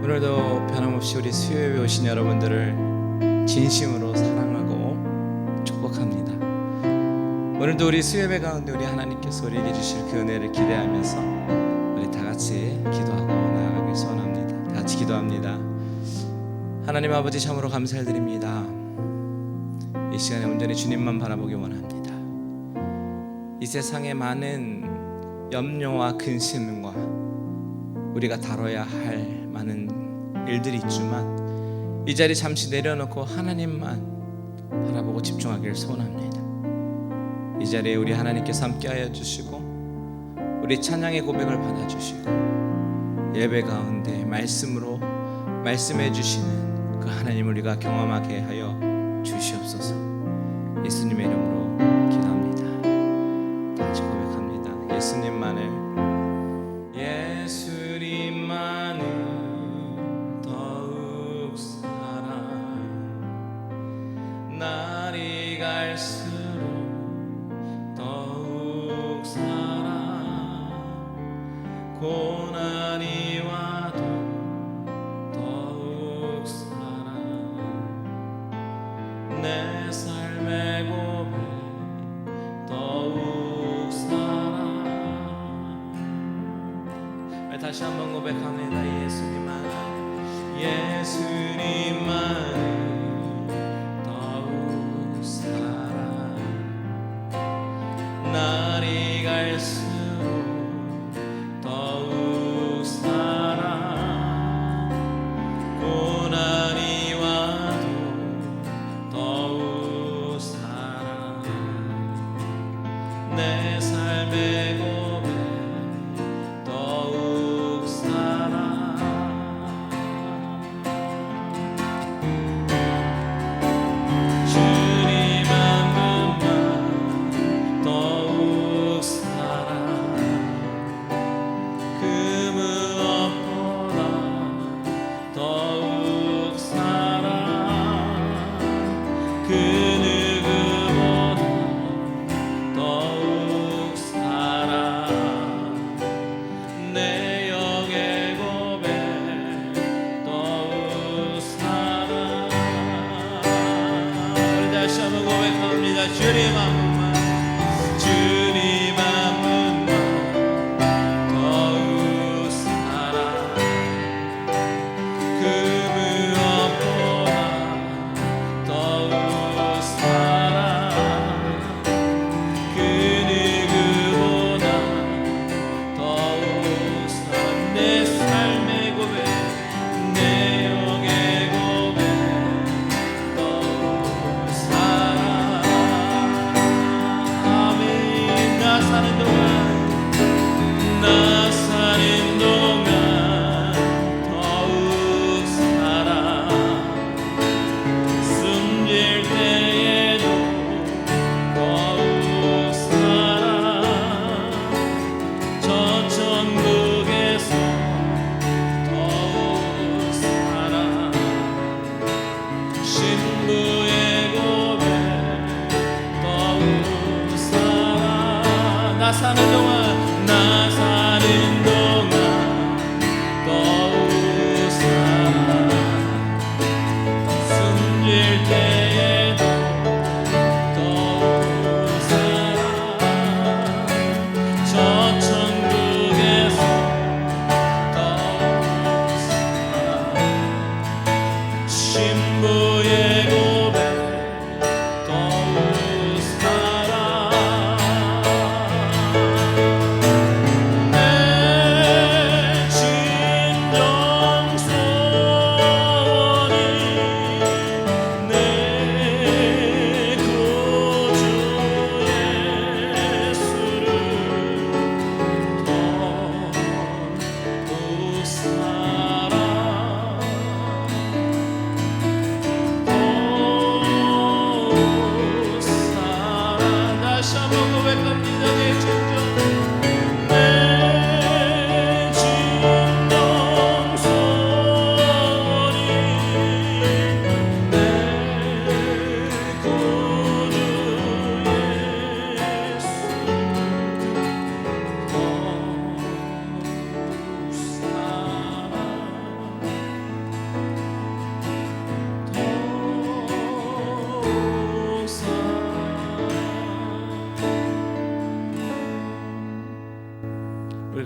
오늘도 변함없이 우리 수요예배 오신 여러분들을 진심으로 사랑하고 축복합니다. 오늘도 우리 수요예배 가운데 우리 하나님께서 우리에게 주실 그 은혜를 기대하면서 우리 다 같이 기도하고 나아가길 소원합니다. 다 같이 기도합니다. 하나님 아버지, 참으로 감사를 드립니다. 이 시간에 온전히 주님만 바라보기 원합니다. 이 세상에 많은 염려와 근심과 우리가 다뤄야 할 많은 일들이 있지만 이 자리 잠시 내려놓고 하나님만 바라보고 집중하기를 소원합니다. 이 자리에 우리 하나님께서 함께하여 주시고 우리 찬양의 고백을 받아주시고 예배 가운데 말씀으로 말씀해 주시는 그 하나님을 우리가 경험하게 하여 주시옵소서. 예수님의 이름으로 기도합니다. 다 같이 고백합니다. 예수님만을 더욱 사랑, 날이 갈수록 더욱 사랑, 고난이 와도 더욱 사랑, 내 삶의 고백 더욱 사랑. 다시 한번 고백합니다. 예수님만을 더욱 사랑, 날이 갈수록 더욱 사랑, 고난이 와도 더욱 사랑, 내 삶의 고백 더욱 사랑. 주님 한 분만, 주님 한 분만 더욱 사랑, 그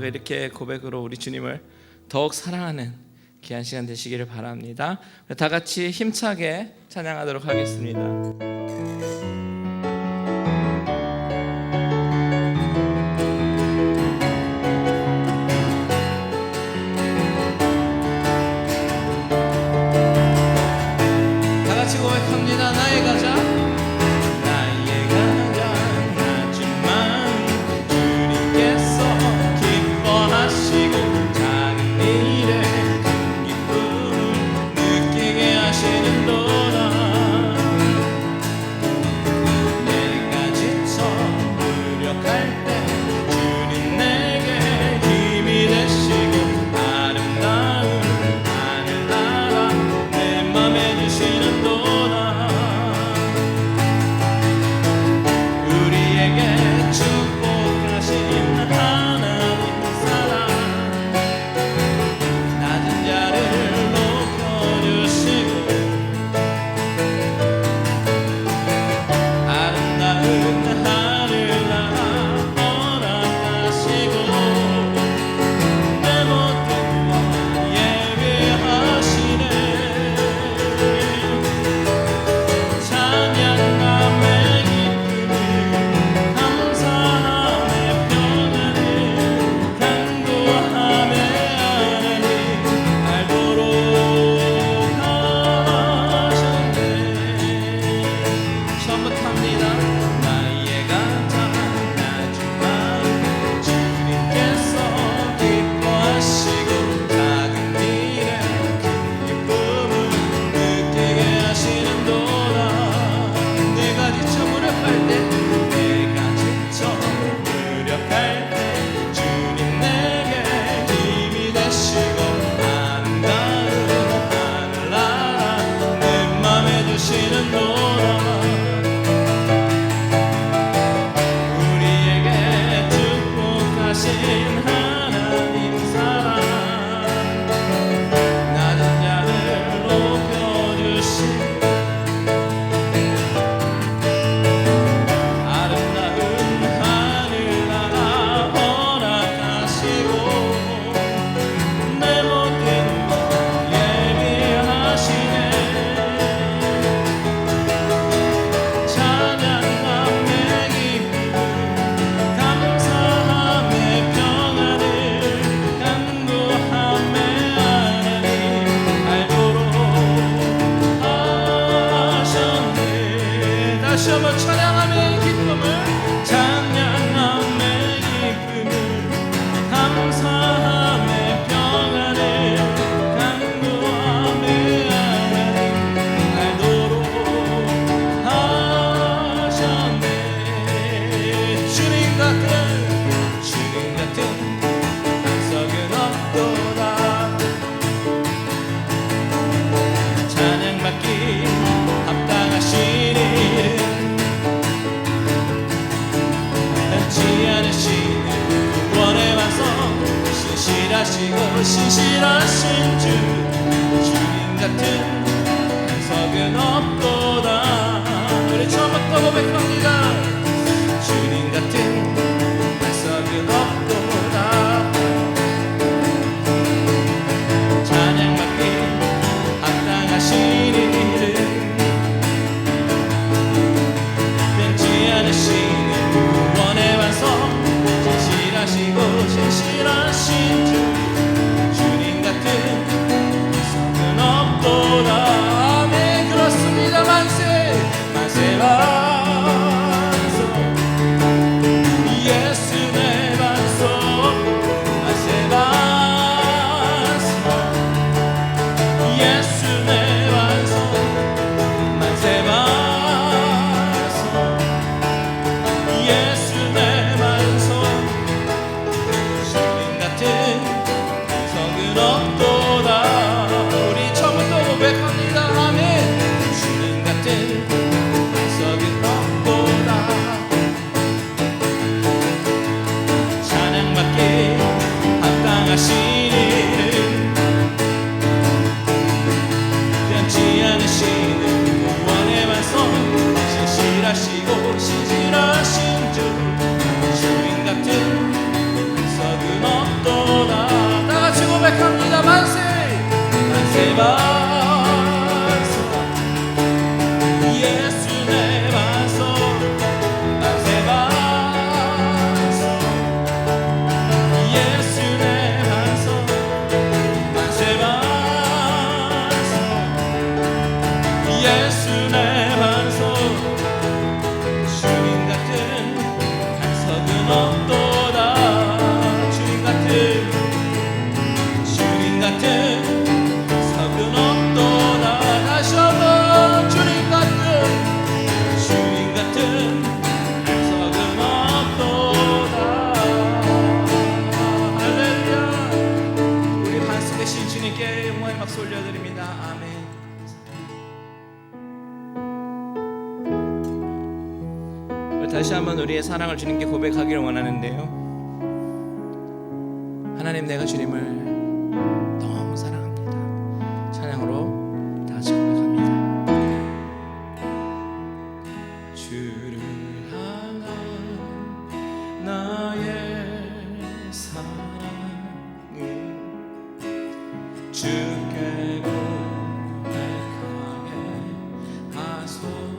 이렇게 고백으로 우리 주님을 더욱 사랑하는 귀한 시간 되시기를 바랍니다. 다 같이 힘차게 찬양하도록 하겠습니다. 다 같이 고백합니다. 나의 가장 다시 한번 찬양함의 기쁨을 찬양함의 기쁨을 감사함의 평안을 간구함의 하나님 알도록 하셨네. 주님 같은 반석은 없도다. 찬양받기 합당하신 이름 않으시는 구원의 완성 신실하시고 신실하신 주 주님 같은 반석은 없도다. 우리 처음부터 고백합니다. 주님 같은 반석은 없도다. 찬양받기 합당하신 이름 변치 않으시는 구원의 완성 신실하시고 신실하신 주 주님 같은 반석은 없도다. 아멘. 그렇습니다. 만세 만세라 다시 한번 우리의 사랑을 주님께 고백하기를 원하는데요. 하나님, 내가 주님을 너무 사랑합니다. 찬양으로 다 같이 고백합니다. 주를 향한 나의 사랑은 주께 고백하게 하소서.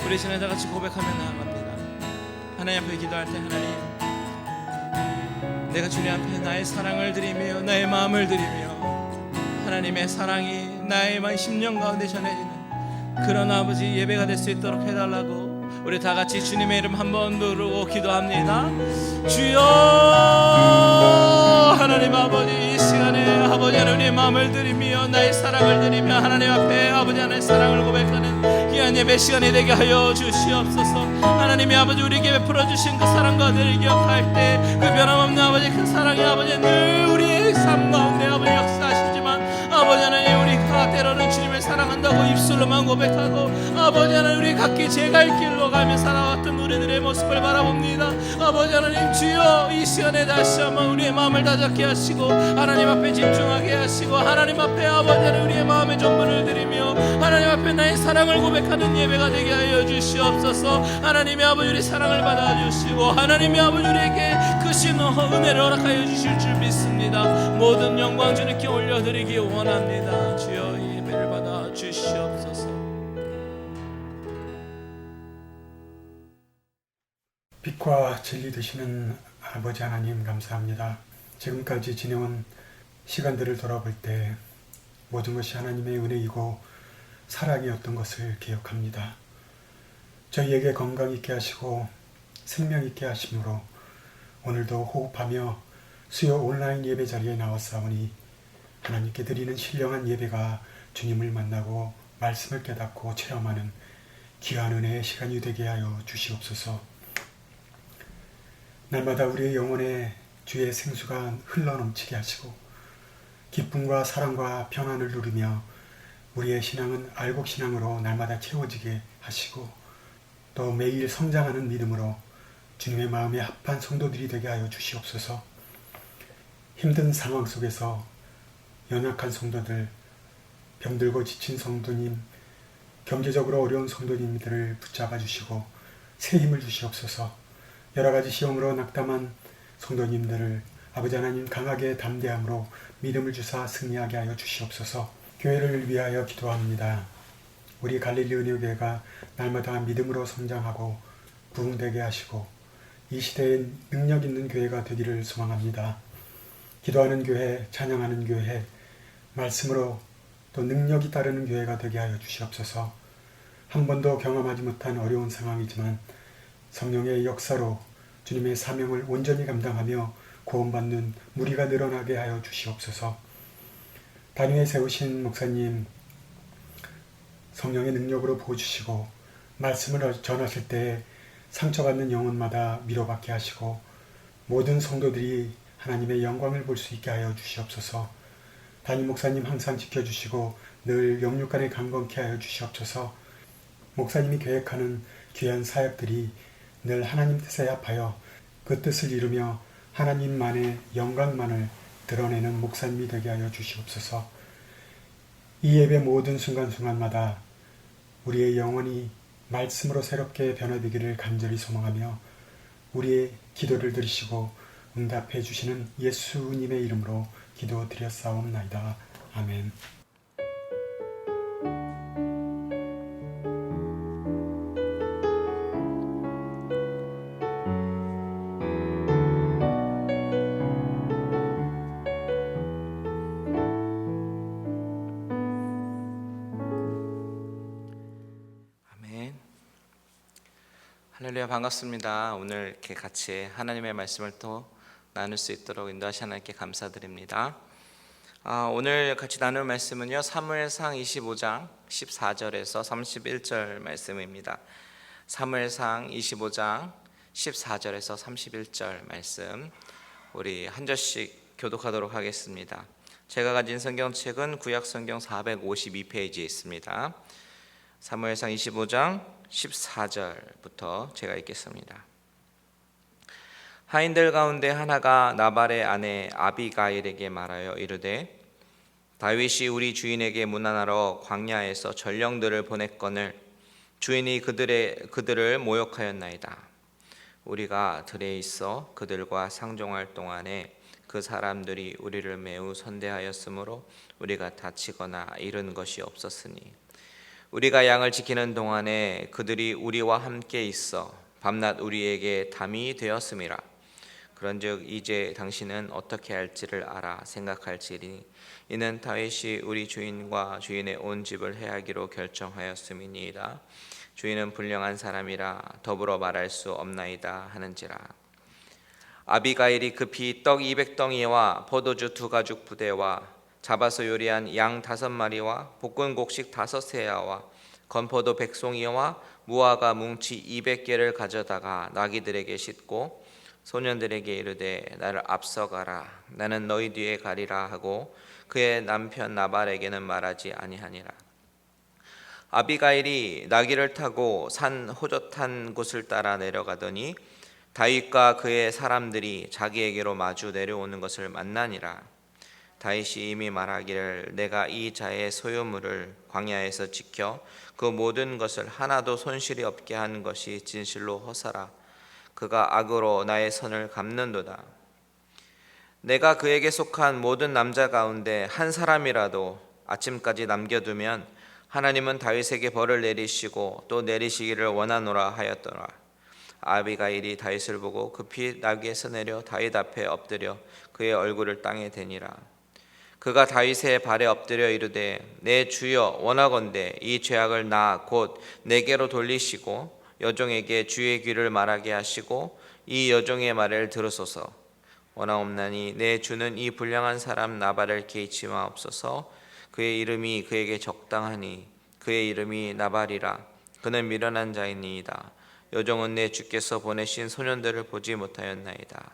우리 신앙 다 같이 고백하며 나아갑니다. 하나님 앞에 기도할 때, 하나님, 내가 주님 앞에 나의 사랑을 드리며 나의 마음을 드리며 하나님의 사랑이 나의 심령 가운데 전해지는 그런 아버지 예배가 될 수 있도록 해달라고 우리 다 같이 주님의 이름 한번 부르고 기도합니다. 주여 하나님 아버지, 이 시간에 아버지 하나님의 마음을 드리며 나의 사랑을 드리며 하나님 앞에 아버지 하나님의 사랑을 고백하는 귀한 예배 시간이 되게 하여 주시옵소서. 하나님이 아버지 우리에게 베풀어 주신 그 사랑과 늘 기억할 때 그 변함없는 아버지 그 사랑이 아버지 늘 우리의 삶 가운데 아버지 역사하시지만 아버지 하나님 우리가 때로는 주님을 사랑한다고 입술로만 고백하고 아버지 하나님 우리 각기 제갈 길로 가며 살아왔던 우리들의 모습을 바라봅니다. 아버지 하나님 주여 이 시간에 다시 한번 우리의 마음을 다잡게 하시고 하나님 앞에 집중하게 하시고 하나님 앞에 아버지 하나님 우리의 마음의 전부를 드리며 하나님 앞에 나의 사랑을 고백하는 예배가 되게 하여 주시옵소서. 하나님이 아버지 우리 사랑을 받아주시고 하나님이 아버지 우리에게 크신 은혜를 허락하여 주실 줄 믿습니다. 모든 영광 주님께 올려드리기 원합니다. 주여 이 예배를 받아 주시옵소서. 빛과 진리 되시는 아버지 하나님 감사합니다. 지금까지 지내온 시간들을 돌아볼 때 모든 것이 하나님의 은혜이고 사랑이었던 것을 기억합니다. 저희에게 건강 있게 하시고 생명 있게 하심으로 오늘도 호흡하며 수요 온라인 예배 자리에 나왔사오니 하나님께 드리는 신령한 예배가 주님을 만나고 말씀을 깨닫고 체험하는 귀한 은혜의 시간이 되게 하여 주시옵소서. 날마다 우리의 영혼에 주의 생수가 흘러넘치게 하시고 기쁨과 사랑과 평안을 누리며 우리의 신앙은 알곡신앙으로 날마다 채워지게 하시고 또 매일 성장하는 믿음으로 주님의 마음에 합한 성도들이 되게 하여 주시옵소서. 힘든 상황 속에서 연약한 성도들, 병들고 지친 성도님, 경제적으로 어려운 성도님들을 붙잡아 주시고 새 힘을 주시옵소서. 여러 가지 시험으로 낙담한 성도님들을 아버지 하나님 강하게 담대함으로 믿음을 주사 승리하게 하여 주시옵소서. 교회를 위하여 기도합니다. 우리 갈릴리 은혜교회가 날마다 믿음으로 성장하고 부흥되게 하시고 이 시대에 능력 있는 교회가 되기를 소망합니다. 기도하는 교회, 찬양하는 교회, 말씀으로 또 능력이 따르는 교회가 되게 하여 주시옵소서. 한 번도 경험하지 못한 어려운 상황이지만 성령의 역사로 주님의 사명을 온전히 감당하며 구원받는 무리가 늘어나게 하여 주시옵소서. 단위에 세우신 목사님 성령의 능력으로 보여주시고 말씀을 전하실 때 상처받는 영혼마다 위로받게 하시고 모든 성도들이 하나님의 영광을 볼 수 있게 하여 주시옵소서. 담임 목사님 항상 지켜주시고 늘 영육간에 강건케 하여 주시옵소서. 목사님이 계획하는 귀한 사역들이 늘 하나님 뜻에 합하여 그 뜻을 이루며 하나님만의 영광만을 드러내는 목사님이 되게 하여 주시옵소서. 이 예배 모든 순간순간마다 우리의 영혼이 말씀으로 새롭게 변화되기를 간절히 소망하며 우리의 기도를 들으시고 응답해 주시는 예수님의 이름으로 기도드렸사옵나이다. 아멘. 할렐루야, 반갑습니다. 오늘 이렇게 같이 하나님의 말씀을 또 나눌 수 있도록 인도하신 하나님께 감사드립니다. 오늘 같이 나눌 말씀은요, 사무엘상 25장 14절에서 31절 말씀입니다. 사무엘상 25장 14절에서 31절 말씀 우리 한 절씩 교독하도록 하겠습니다. 제가 가진 성경책은 구약 성경 452페이지에 있습니다. 사무엘상 25장 14절부터 제가 읽겠습니다. 하인들 가운데 하나가 나발의 아내 아비가일에게 말하여 이르되 다윗이 우리 주인에게 문안하러 광야에서 전령들을 보냈거늘 주인이 그들을 모욕하였나이다. 우리가 들에 있어 그들과 상종할 동안에 그 사람들이 우리를 매우 선대하였으므로 우리가 다치거나 잃은 것이 없었으니 우리가 양을 지키는 동안에 그들이 우리와 함께 있어 밤낮 우리에게 담이 되었음이라. 그런즉 이제 당신은 어떻게 할지를 알아 생각할지니 이는 다윗이 우리 주인과 주인의 온 집을 해하기로 결정하였음이니이다. 주인은 불량한 사람이라 더불어 말할 수 없나이다 하는지라. 아비가일이 급히 떡 200덩이와 포도주 2가죽 부대와 잡아서 요리한 양 5마리와 볶은 곡식 5세야와 건포도 100송이와 무화과 뭉치 200개를 가져다가 나귀들에게 싣고 소년들에게 이르되 나를 앞서가라, 나는 너희 뒤에 가리라 하고 그의 남편 나발에게는 말하지 아니하니라. 아비가일이 나귀를 타고 산 호젓한 곳을 따라 내려가더니 다윗과 그의 사람들이 자기에게로 마주 내려오는 것을 만나니라. 다윗이 이미 말하기를 내가 이 자의 소유물을 광야에서 지켜 그 모든 것을 하나도 손실이 없게 한 것이 진실로 허사라. 그가 악으로 나의 선을 갚는도다. 내가 그에게 속한 모든 남자 가운데 한 사람이라도 아침까지 남겨두면 하나님은 다윗에게 벌을 내리시고 또 내리시기를 원하노라 하였더라. 아비가일이 다윗을 보고 급히 나귀에서 내려 다윗 앞에 엎드려 그의 얼굴을 땅에 대니라. 그가 다윗의 발에 엎드려 이르되 내 주여 원하건대 이 죄악을 나 곧 내게로 돌리시고 여종에게 주의 귀를 말하게 하시고 이 여종의 말을 들으소서. 원하옵나니 내 주는 이 불량한 사람 나발을 개의치 마옵소서. 그의 이름이 그에게 적당하니 그의 이름이 나발이라. 그는 미련한 자이니이다. 여종은 내 주께서 보내신 소년들을 보지 못하였나이다.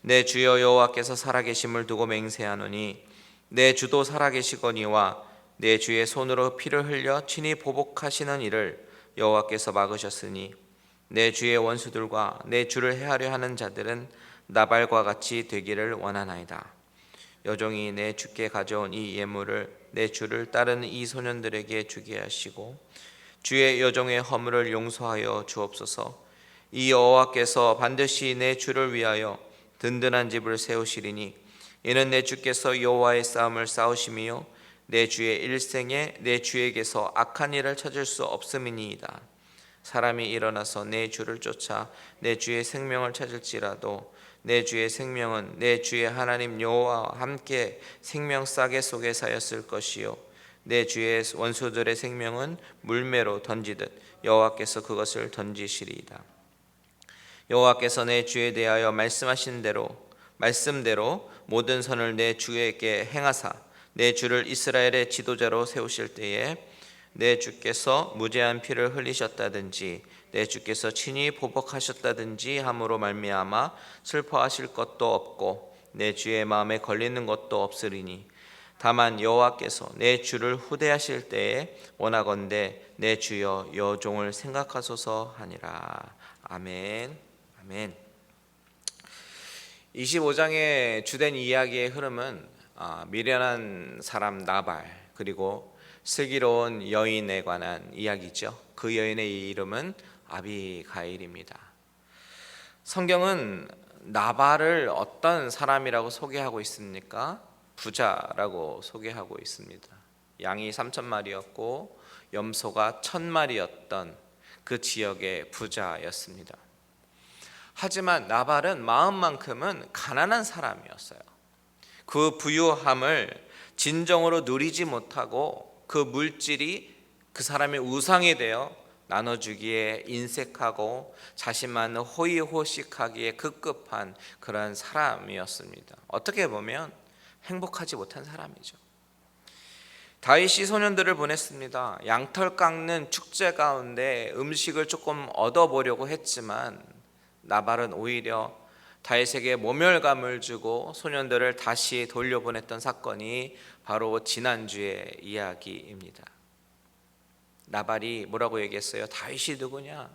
내 주여 여호와께서 살아계심을 두고 맹세하노니 내 주도 살아계시거니와 내 주의 손으로 피를 흘려 친히 보복하시는 일을 여호와께서 막으셨으니 내 주의 원수들과 내 주를 해하려 하는 자들은 나발과 같이 되기를 원하나이다. 여종이 내 주께 가져온 이 예물을 내 주를 따르는 이 소년들에게 주게 하시고 주의 여종의 허물을 용서하여 주옵소서. 이 여호와께서 반드시 내 주를 위하여 든든한 집을 세우시리니 이는 내 주께서 여호와의 싸움을 싸우심이요 내 주의 일생에 내 주에게서 악한 일을 찾을 수 없음이니이다. 사람이 일어나서 내 주를 쫓아 내 주의 생명을 찾을지라도 내 주의 생명은 내 주의 하나님 여호와와 함께 생명 싸개 속에 사였을 것이요 내 주의 원수들의 생명은 물매로 던지듯 여호와께서 그것을 던지시리이다. 여호와께서 내 주에 대하여 말씀하신 말씀대로 모든 선을 내 주에게 행하사 내 주를 이스라엘의 지도자로 세우실 때에 내 주께서 무죄한 피를 흘리셨다든지 내 주께서 친히 보복하셨다든지 함으로 말미암아 슬퍼하실 것도 없고 내 주의 마음에 걸리는 것도 없으리니 다만 여호와께서 내 주를 후대하실 때에 원하건대 내 주여 여종을 생각하소서 하니라. 아멘. 아멘. 25장의 주된 이야기의 흐름은 미련한 사람 나발 그리고 슬기로운 여인에 관한 이야기죠. 그 여인의 이름은 아비가일입니다. 성경은 나발을 어떤 사람이라고 소개하고 있습니까? 부자라고 소개하고 있습니다. 양이 3,000마리였고 염소가 1,000마리였던 그 지역의 부자였습니다. 하지만 나발은 마음만큼은 가난한 사람이었어요. 그 부유함을 진정으로 누리지 못하고 그 물질이 그 사람의 우상이 되어 나눠주기에 인색하고 자신만 호의호식하기에 급급한 그런 사람이었습니다. 어떻게 보면 행복하지 못한 사람이죠. 다윗이 소년들을 보냈습니다. 양털 깎는 축제 가운데 음식을 조금 얻어보려고 했지만 나발은 오히려 다윗에게 모멸감을 주고 소년들을 다시 돌려보냈던 사건이 바로 지난주의 이야기입니다. 나발이 뭐라고 얘기했어요? 다윗이 누구냐?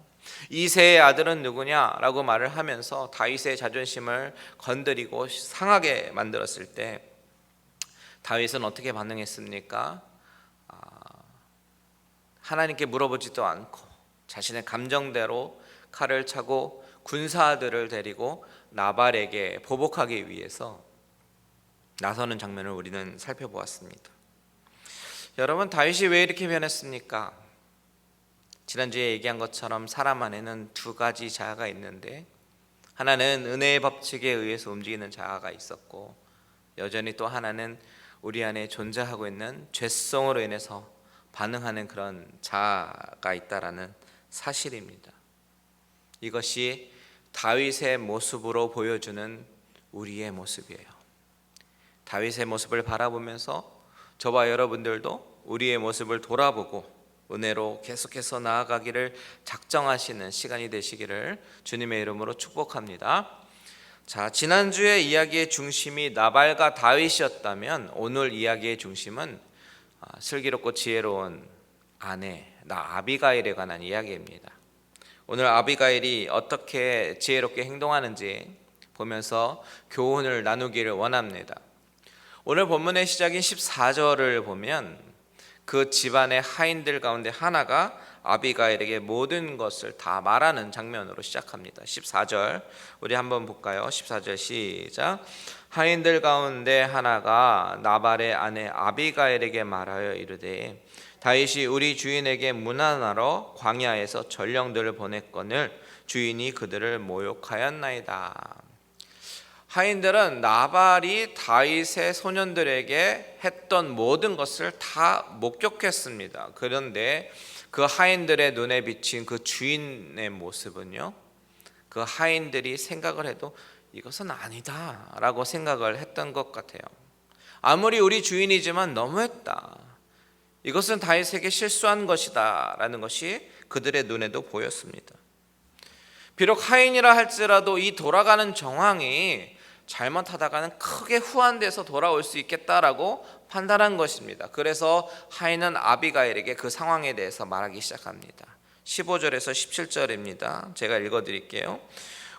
이새의 아들은 누구냐? 라고 말을 하면서 다윗의 자존심을 건드리고 상하게 만들었을 때 다윗은 어떻게 반응했습니까? 하나님께 물어보지도 않고 자신의 감정대로 칼을 차고 군사들을 데리고 나발에게 보복하기 위해서 나서는 장면을 우리는 살펴보았습니다. 여러분, 다윗이 왜 이렇게 변했습니까? 지난주에 얘기한 것처럼 사람 안에는 두 가지 자아가 있는데 하나는 은혜의 법칙에 의해서 움직이는 자아가 있었고 여전히 또 하나는 우리 안에 존재하고 있는 죄성으로 인해서 반응하는 그런 자아가 있다라는 사실입니다. 이것이 다윗의 모습으로 보여주는 우리의 모습이에요. 다윗의 모습을 바라보면서 저와 여러분들도 우리의 모습을 돌아보고 은혜로 계속해서 나아가기를 작정하시는 시간이 되시기를 주님의 이름으로 축복합니다. 자, 지난주에 이야기의 중심이 나발과 다윗이었다면 오늘 이야기의 중심은 슬기롭고 지혜로운 아내 아비가일에 관한 이야기입니다. 오늘 아비가일이 어떻게 지혜롭게 행동하는지 보면서 교훈을 나누기를 원합니다. 오늘 본문의 시작인 14절을 보면 그 집안의 하인들 가운데 하나가 아비가일에게 모든 것을 다 말하는 장면으로 시작합니다. 14절 우리 한번 볼까요? 14절 시작. 하인들 가운데 하나가 나발의 아내 아비가일에게 말하여 이르되 다윗이 우리 주인에게 문안하러 광야에서 전령들을 보냈거늘 주인이 그들을 모욕하였나이다. 하인들은 나발이 다윗의 소년들에게 했던 모든 것을 다 목격했습니다. 그런데 그 하인들의 눈에 비친 그 주인의 모습은요, 그 하인들이 생각을 해도 이것은 아니다 라고 생각을 했던 것 같아요. 아무리 우리 주인이지만 너무했다, 이것은 다윗에게 실수한 것이다 라는 것이 그들의 눈에도 보였습니다. 비록 하인이라 할지라도 이 돌아가는 정황이 잘못하다가는 크게 후한돼서 돌아올 수 있겠다라고 판단한 것입니다. 그래서 하인은 아비가일에게 그 상황에 대해서 말하기 시작합니다. 15절에서 17절입니다. 제가 읽어드릴게요.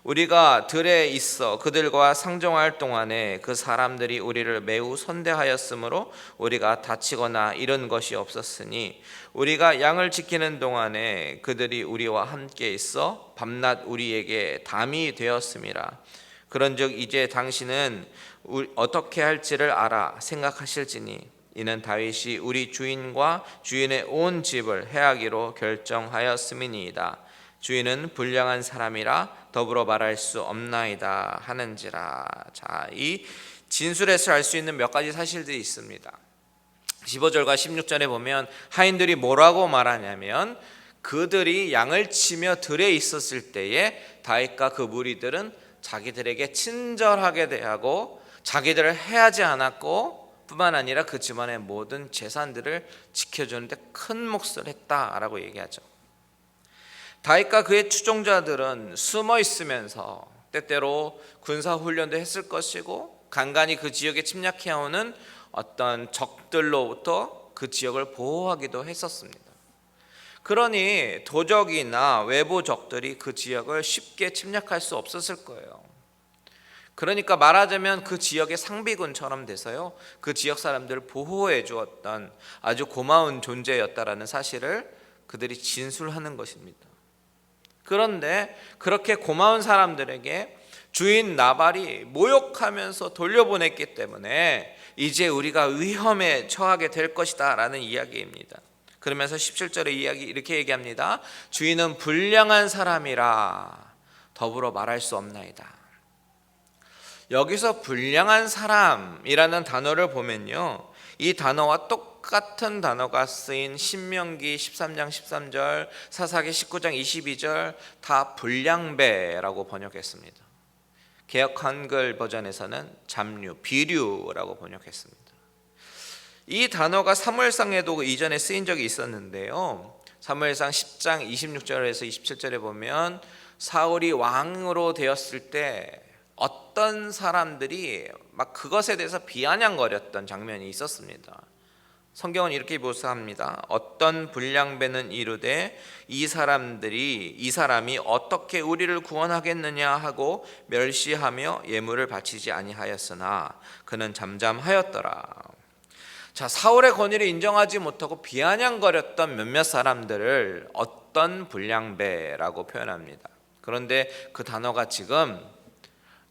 우리가 들에 있어 그들과 상종할 동안에 그 사람들이 우리를 매우 선대하였으므로 우리가 다치거나 잃은 것이 없었으니 우리가 양을 지키는 동안에 그들이 우리와 함께 있어 밤낮 우리에게 담이 되었음이라. 그런즉 이제 당신은 어떻게 할지를 알아 생각하실지니 이는 다윗이 우리 주인과 주인의 온 집을 해하기로 결정하였음이니이다. 주인은 불량한 사람이라 더불어 말할 수 없나이다 하는지라. 자, 이 진술에서 알 수 있는 몇 가지 사실들이 있습니다. 15절과 16절에 보면 하인들이 뭐라고 말하냐면 그들이 양을 치며 들에 있었을 때에 다윗과 그 무리들은 자기들에게 친절하게 대하고 자기들을 해하지 않았고 뿐만 아니라 그 집안의 모든 재산들을 지켜주는데 큰 몫을 했다라고 얘기하죠. 다윗과 그의 추종자들은 숨어 있으면서 때때로 군사훈련도 했을 것이고 간간히 그 지역에 침략해오는 어떤 적들로부터 그 지역을 보호하기도 했었습니다. 그러니 도적이나 외부 적들이 그 지역을 쉽게 침략할 수 없었을 거예요. 그러니까 말하자면 그 지역의 상비군처럼 돼서요, 그 지역 사람들을 보호해 주었던 아주 고마운 존재였다라는 사실을 그들이 진술하는 것입니다. 그런데 그렇게 고마운 사람들에게 주인 나발이 모욕하면서 돌려보냈기 때문에 이제 우리가 위험에 처하게 될 것이다 라는 이야기입니다. 그러면서 17절의 이야기 이렇게 얘기합니다. 주인은 불량한 사람이라 더불어 말할 수 없나이다. 여기서 불량한 사람이라는 단어를 보면요, 이 단어와 똑같은 단어가 쓰인 신명기 13장 13절, 사사기 19장 22절 다 불량배라고 번역했습니다. 개역 한글 버전에서는 잡류, 비류라고 번역했습니다. 이 단어가 사무엘상에도 이전에 쓰인 적이 있었는데요, 사무엘상 10장 26절에서 27절에 보면 사울이 왕으로 되었을 때 어떤 사람들이 막 그것에 대해서 비아냥거렸던 장면이 있었습니다. 성경은 이렇게 묘사합니다. 어떤 불량배는 이르되 이 사람이 어떻게 우리를 구원하겠느냐 하고 멸시하며 예물을 바치지 아니하였으나 그는 잠잠하였더라. 자, 사울의 권위를 인정하지 못하고 비아냥거렸던 몇몇 사람들을 어떤 불량배라고 표현합니다. 그런데 그 단어가 지금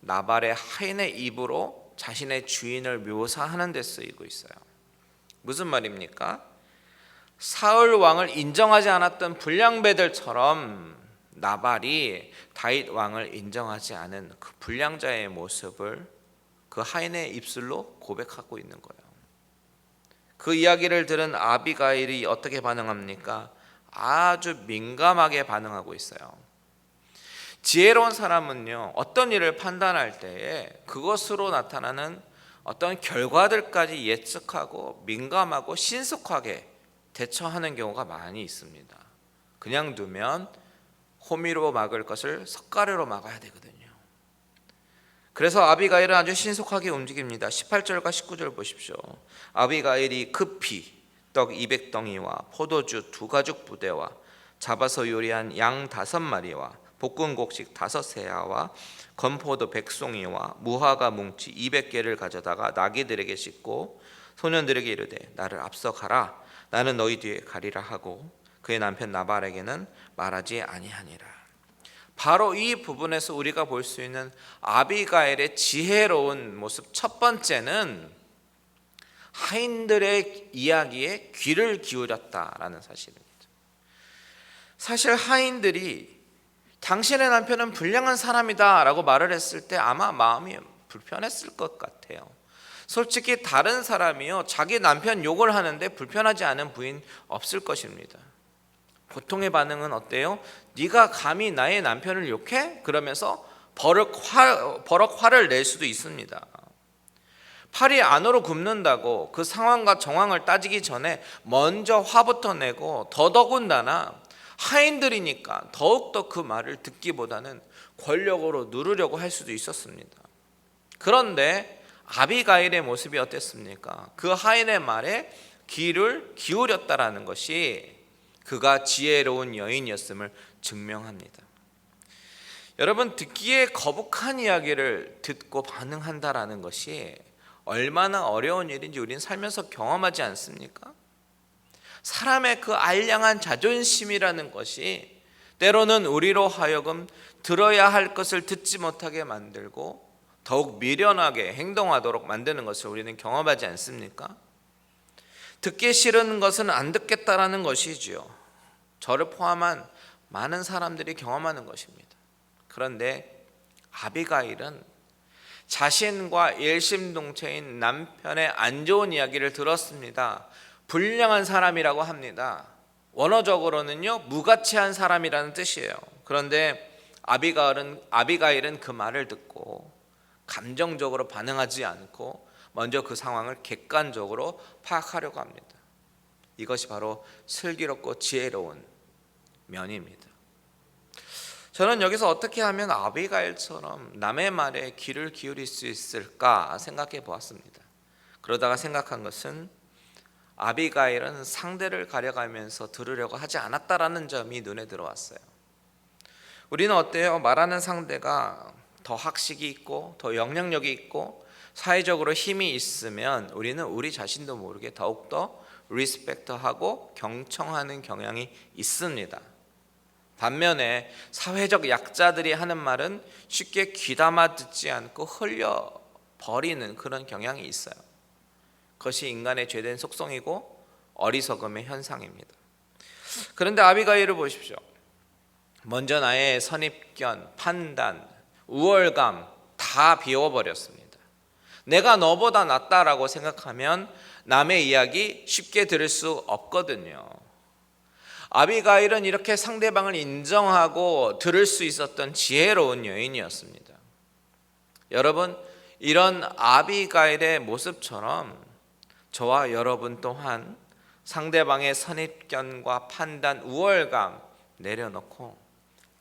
나발의 하인의 입으로 자신의 주인을 묘사하는 데 쓰이고 있어요. 무슨 말입니까? 사울 왕을 인정하지 않았던 불량배들처럼 나발이 다윗 왕을 인정하지 않은 그 불량자의 모습을 그 하인의 입술로 고백하고 있는 거예요. 그 이야기를 들은 아비가일이 어떻게 반응합니까? 아주 민감하게 반응하고 있어요. 지혜로운 사람은요, 어떤 일을 판단할 때에 그것으로 나타나는 어떤 결과들까지 예측하고 민감하고 신속하게 대처하는 경우가 많이 있습니다. 그냥 두면 호미로 막을 것을 석가래로 막아야 되거든요. 그래서 아비가일은 아주 신속하게 움직입니다. 18절과 19절 보십시오. 아비가일이 급히 떡 200덩이와 포도주 2가죽 부대와 잡아서 요리한 양 5마리와 볶은 곡식 5세아와 건포도 100송이와 무화과 뭉치 200개를 가져다가 나귀들에게 싣고 소년들에게 이르되 나를 앞서 가라, 나는 너희 뒤에 가리라 하고 그의 남편 나발에게는 말하지 아니하니라. 바로 이 부분에서 우리가 볼 수 있는 아비가일의 지혜로운 모습, 첫 번째는 하인들의 이야기에 귀를 기울였다라는 사실입니다. 사실 하인들이 당신의 남편은 불량한 사람이다 라고 말을 했을 때 아마 마음이 불편했을 것 같아요. 솔직히 다른 사람이요, 자기 남편 욕을 하는데 불편하지 않은 부인 없을 것입니다. 보통의 반응은 어때요? 네가 감히 나의 남편을 욕해? 그러면서 버럭 화를 낼 수도 있습니다. 팔이 안으로 굽는다고 그 상황과 정황을 따지기 전에 먼저 화부터 내고, 더더군다나 하인들이니까 더욱더 그 말을 듣기보다는 권력으로 누르려고 할 수도 있었습니다. 그런데 아비가일의 모습이 어땠습니까? 그 하인의 말에 귀를 기울였다라는 것이 그가 지혜로운 여인이었음을 증명합니다. 여러분, 듣기에 거북한 이야기를 듣고 반응한다라는 것이 얼마나 어려운 일인지 우리는 살면서 경험하지 않습니까? 사람의 그 알량한 자존심이라는 것이 때로는 우리로 하여금 들어야 할 것을 듣지 못하게 만들고 더욱 미련하게 행동하도록 만드는 것을 우리는 경험하지 않습니까? 듣기 싫은 것은 안 듣겠다라는 것이지요. 저를 포함한 많은 사람들이 경험하는 것입니다. 그런데 아비가일은 자신과 일심동체인 남편의 안 좋은 이야기를 들었습니다. 불량한 사람이라고 합니다. 원어적으로는요, 무가치한 사람이라는 뜻이에요. 그런데 아비가일은 그 말을 듣고 감정적으로 반응하지 않고 먼저 그 상황을 객관적으로 파악하려고 합니다. 이것이 바로 슬기롭고 지혜로운 면입니다. 저는 여기서 어떻게 하면 아비가일처럼 남의 말에 귀를 기울일 수 있을까 생각해 보았습니다. 그러다가 생각한 것은 아비가일은 상대를 가려가면서 들으려고 하지 않았다라는 점이 눈에 들어왔어요. 우리는 어때요? 말하는 상대가 더 학식이 있고 더 영향력이 있고 사회적으로 힘이 있으면 우리는 우리 자신도 모르게 더욱더 리스펙트하고 경청하는 경향이 있습니다. 반면에 사회적 약자들이 하는 말은 쉽게 귀담아 듣지 않고 흘려버리는 그런 경향이 있어요. 그것이 인간의 죄된 속성이고 어리석음의 현상입니다. 그런데 아비가일을 보십시오. 먼저 나의 선입견, 판단, 우월감 다 비워버렸습니다. 내가 너보다 낫다라고 생각하면 남의 이야기 쉽게 들을 수 없거든요. 아비가일은 이렇게 상대방을 인정하고 들을 수 있었던 지혜로운 여인이었습니다. 여러분, 이런 아비가일의 모습처럼 저와 여러분 또한 상대방의 선입견과 판단, 우월감 내려놓고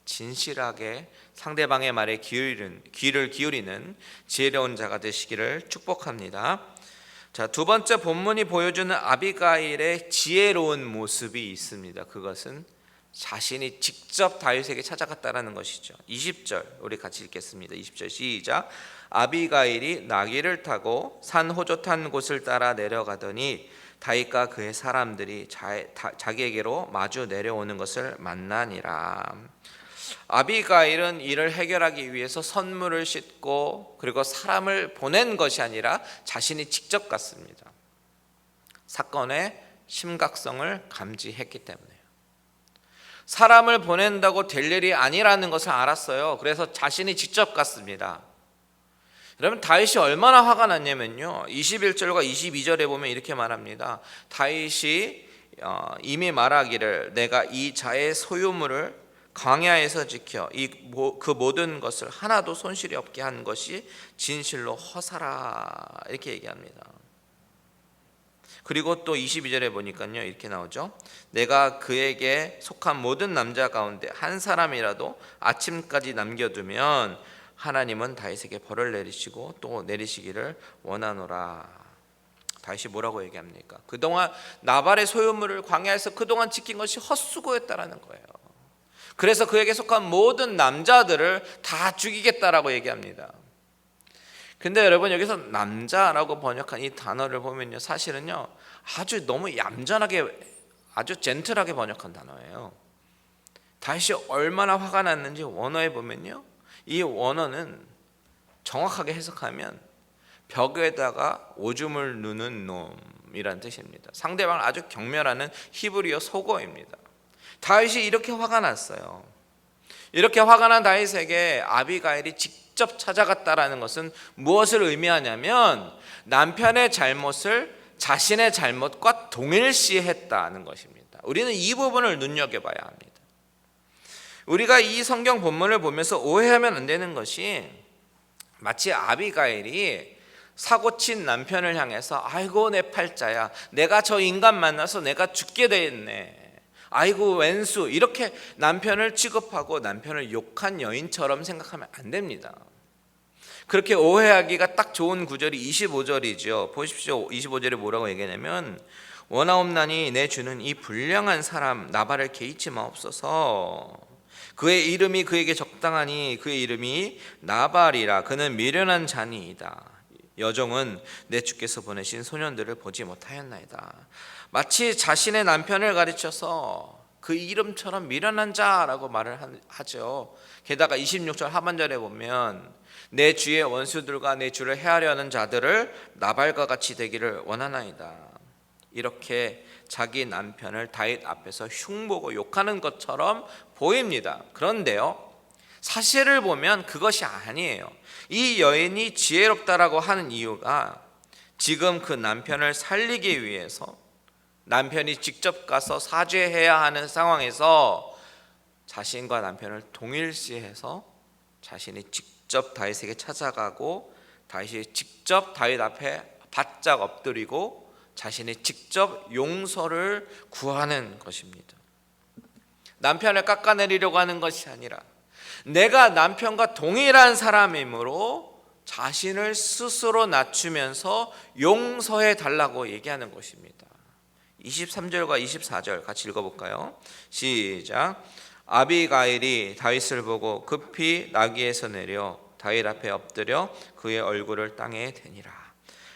진실하게 상대방의 말에 귀를 기울이는 지혜로운 자가 되시기를 축복합니다. 자, 두 번째 본문이 보여주는 아비가일의 지혜로운 모습이 있습니다. 그것은 자신이 직접 다윗에게 찾아갔다라는 것이죠. 20절 우리 같이 읽겠습니다. 20절 시작. 아비가일이 나귀를 타고 산 호젓한 곳을 따라 내려가더니 다윗과 그의 사람들이 자기에게로 마주 내려오는 것을 만나니라. 아비가일은 이를 해결하기 위해서 선물을 싣고 그리고 사람을 보낸 것이 아니라 자신이 직접 갔습니다. 사건의 심각성을 감지했기 때문에요. 사람을 보낸다고 될 일이 아니라는 것을 알았어요. 그래서 자신이 직접 갔습니다. 여러분, 다윗이 얼마나 화가 났냐면요, 21절과 22절에 보면 이렇게 말합니다. 다윗이 이미 말하기를 내가 이 자의 소유물을 광야에서 지켜 그 모든 것을 하나도 손실이 없게 한 것이 진실로 허사라 이렇게 얘기합니다. 그리고 또 22절에 보니까요 이렇게 나오죠. 내가 그에게 속한 모든 남자 가운데 한 사람이라도 아침까지 남겨두면 하나님은 다윗에게 벌을 내리시고 또 내리시기를 원하노라. 다윗이 뭐라고 얘기합니까? 그동안 나발의 소유물을 광야에서 그동안 지킨 것이 헛수고였다라는 거예요. 그래서 그에게 속한 모든 남자들을 다 죽이겠다라고 얘기합니다. 근데 여러분 여기서 남자라고 번역한 이 단어를 보면요 사실은요 아주 너무 얌전하게 아주 젠틀하게 번역한 단어예요. 다윗이 얼마나 화가 났는지 원어에 보면요 이 원어는 정확하게 해석하면 벽에다가 오줌을 누는 놈이란 뜻입니다. 상대방을 아주 경멸하는 히브리어 속어입니다. 다윗이 이렇게 화가 났어요. 이렇게 화가 난 다윗에게 아비가일이 직접 찾아갔다라는 것은 무엇을 의미하냐면 남편의 잘못을 자신의 잘못과 동일시했다는 것입니다. 우리는 이 부분을 눈여겨봐야 합니다. 우리가 이 성경 본문을 보면서 오해하면 안 되는 것이 마치 아비가일이 사고친 남편을 향해서 아이고 내 팔자야 내가 저 인간 만나서 내가 죽게 됐네 아이고 왼수 이렇게 남편을 취급하고 남편을 욕한 여인처럼 생각하면 안 됩니다. 그렇게 오해하기가 딱 좋은 구절이 25절이죠. 보십시오. 25절에 뭐라고 얘기하냐면 원하옵나니 내 주는 이 불량한 사람 나발을 개의치 마옵소서. 그의 이름이 그에게 적당하니 그의 이름이 나발이라. 그는 미련한 자니이다. 여종은 내 주께서 보내신 소년들을 보지 못하였나이다. 마치 자신의 남편을 가르쳐서 그 이름처럼 미련한 자라고 말을 하죠. 게다가 26절 하반절에 보면 내 주의 원수들과 내 주를 해하려는 자들을 나발과 같이 되기를 원하나이다. 이렇게 자기 남편을 다윗 앞에서 흉보고 욕하는 것처럼 보입니다. 그런데요 사실을 보면 그것이 아니에요. 이 여인이 지혜롭다라고 하는 이유가 지금 그 남편을 살리기 위해서 남편이 직접 가서 사죄해야 하는 상황에서 자신과 남편을 동일시해서 자신이 직접 다윗에게 찾아가고 다윗이 직접 다윗 앞에 바짝 엎드리고 자신이 직접 용서를 구하는 것입니다. 남편을 깎아내리려고 하는 것이 아니라 내가 남편과 동일한 사람이므로 자신을 스스로 낮추면서 용서해 달라고 얘기하는 것입니다. 23절과 24절 같이 읽어볼까요? 시작. 아비가일이 다윗을 보고 급히 나귀에서 내려 다윗 앞에 엎드려 그의 얼굴을 땅에 대니라.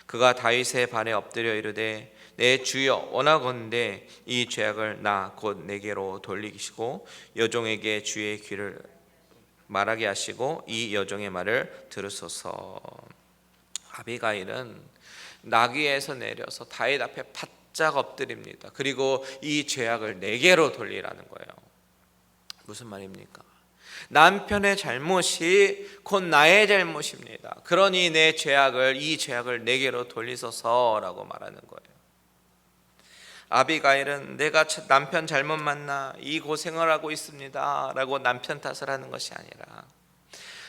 그가 다윗의 발에 엎드려 이르되 내 주여 원하건대 이 죄악을 나 곧 내게로 돌리시고 여종에게 주의 귀를 말하게 하시고 이 여종의 말을 들으소서. 아비가일은 나귀에서 내려서 다윗 앞에 바짝 엎드립니다. 그리고 이 죄악을 내게로 돌리라는 거예요. 무슨 말입니까? 남편의 잘못이 곧 나의 잘못입니다. 그러니 이 죄악을 내게로 돌리소서라고 말하는 거예요. 아비가일은 내가 남편 잘못 만나 이 고생을 하고 있습니다 라고 남편 탓을 하는 것이 아니라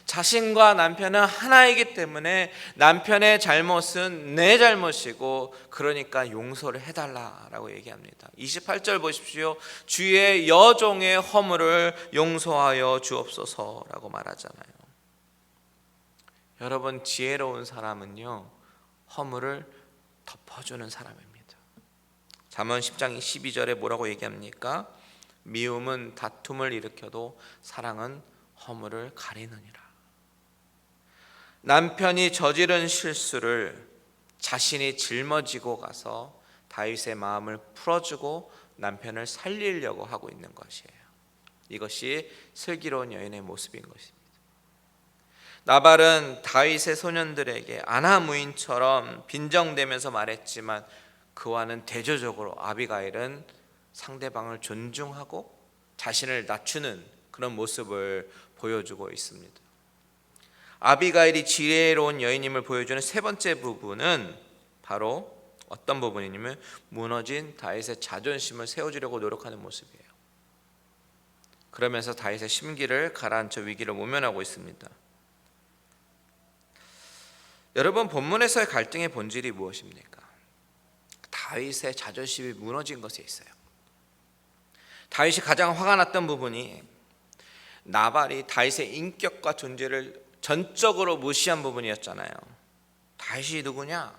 자신과 남편은 하나이기 때문에 남편의 잘못은 내 잘못이고 그러니까 용서를 해달라라고 얘기합니다. 28절 보십시오. 주의 여종의 허물을 용서하여 주옵소서라고 말하잖아요. 여러분 지혜로운 사람은요 허물을 덮어주는 사람입니다. 잠언 10장 12절에 뭐라고 얘기합니까? 미움은 다툼을 일으켜도 사랑은 허물을 가리느니라. 남편이 저지른 실수를 자신이 짊어지고 가서 다윗의 마음을 풀어주고 남편을 살리려고 하고 있는 것이에요. 이것이 슬기로운 여인의 모습인 것입니다. 나발은 다윗의 소년들에게 아나무인처럼 빈정대면서 말했지만 그와는 대조적으로 아비가일은 상대방을 존중하고 자신을 낮추는 그런 모습을 보여주고 있습니다. 아비가일이 지혜로운 여인임을 보여주는 세 번째 부분은 바로 어떤 부분이냐면 무너진 다윗의 자존심을 세워주려고 노력하는 모습이에요. 그러면서 다윗의 심기를 가라앉혀 위기를 모면하고 있습니다. 여러분, 본문에서의 갈등의 본질이 무엇입니까? 다윗의 자존심이 무너진 것에 있어요. 다윗이 가장 화가 났던 부분이 나발이 다윗의 인격과 존재를 전적으로 무시한 부분이었잖아요. 다윗이 누구냐?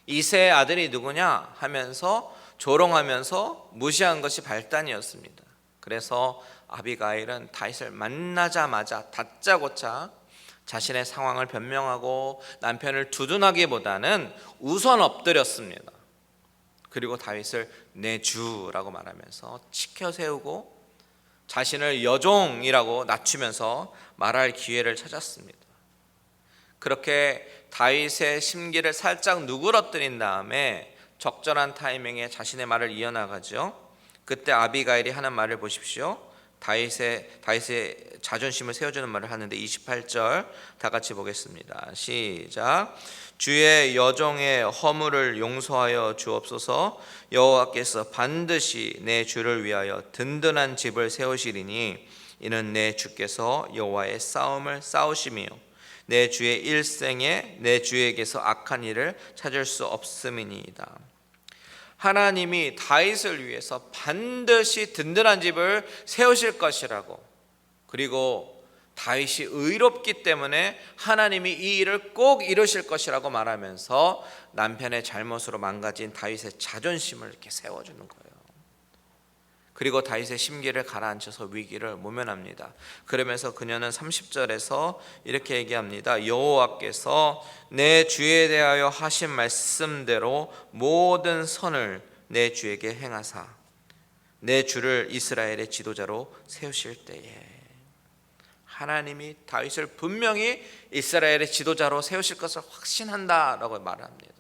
이새의 아들이 누구냐? 하면서 조롱하면서 무시한 것이 발단이었습니다. 그래서 아비가일은 다윗을 만나자마자 다짜고짜 자신의 상황을 변명하고 남편을 두둔하기보다는 우선 엎드렸습니다. 그리고 다윗을 내 주라고 말하면서 치켜 세우고 자신을 여종이라고 낮추면서 말할 기회를 찾았습니다. 그렇게 다윗의 심기를 살짝 누그러뜨린 다음에 적절한 타이밍에 자신의 말을 이어나가죠. 그때 아비가일이 하는 말을 보십시오. 다윗의 자존심을 세워주는 말을 하는데 28절 다 같이 보겠습니다. 시작. 주의 여종의 허물을 용서하여 주옵소서. 여호와께서 반드시 내 주를 위하여 든든한 집을 세우시리니 이는 내 주께서 여호와의 싸움을 싸우시며 내 주의 일생에 내 주에게서 악한 일을 찾을 수 없음이니이다. 하나님이 다윗을 위해서 반드시 든든한 집을 세우실 것이라고, 그리고 다윗이 의롭기 때문에 하나님이 이 일을 꼭 이루실 것이라고 말하면서 남편의 잘못으로 망가진 다윗의 자존심을 이렇게 세워주는 거예요. 그리고 다윗의 심기를 가라앉혀서 위기를 모면합니다. 그러면서 그녀는 30절에서 이렇게 얘기합니다. 여호와께서 내 주에 대하여 하신 말씀대로 모든 선을 내 주에게 행하사 내 주를 이스라엘의 지도자로 세우실 때에, 하나님이 다윗을 분명히 이스라엘의 지도자로 세우실 것을 확신한다라고 말합니다.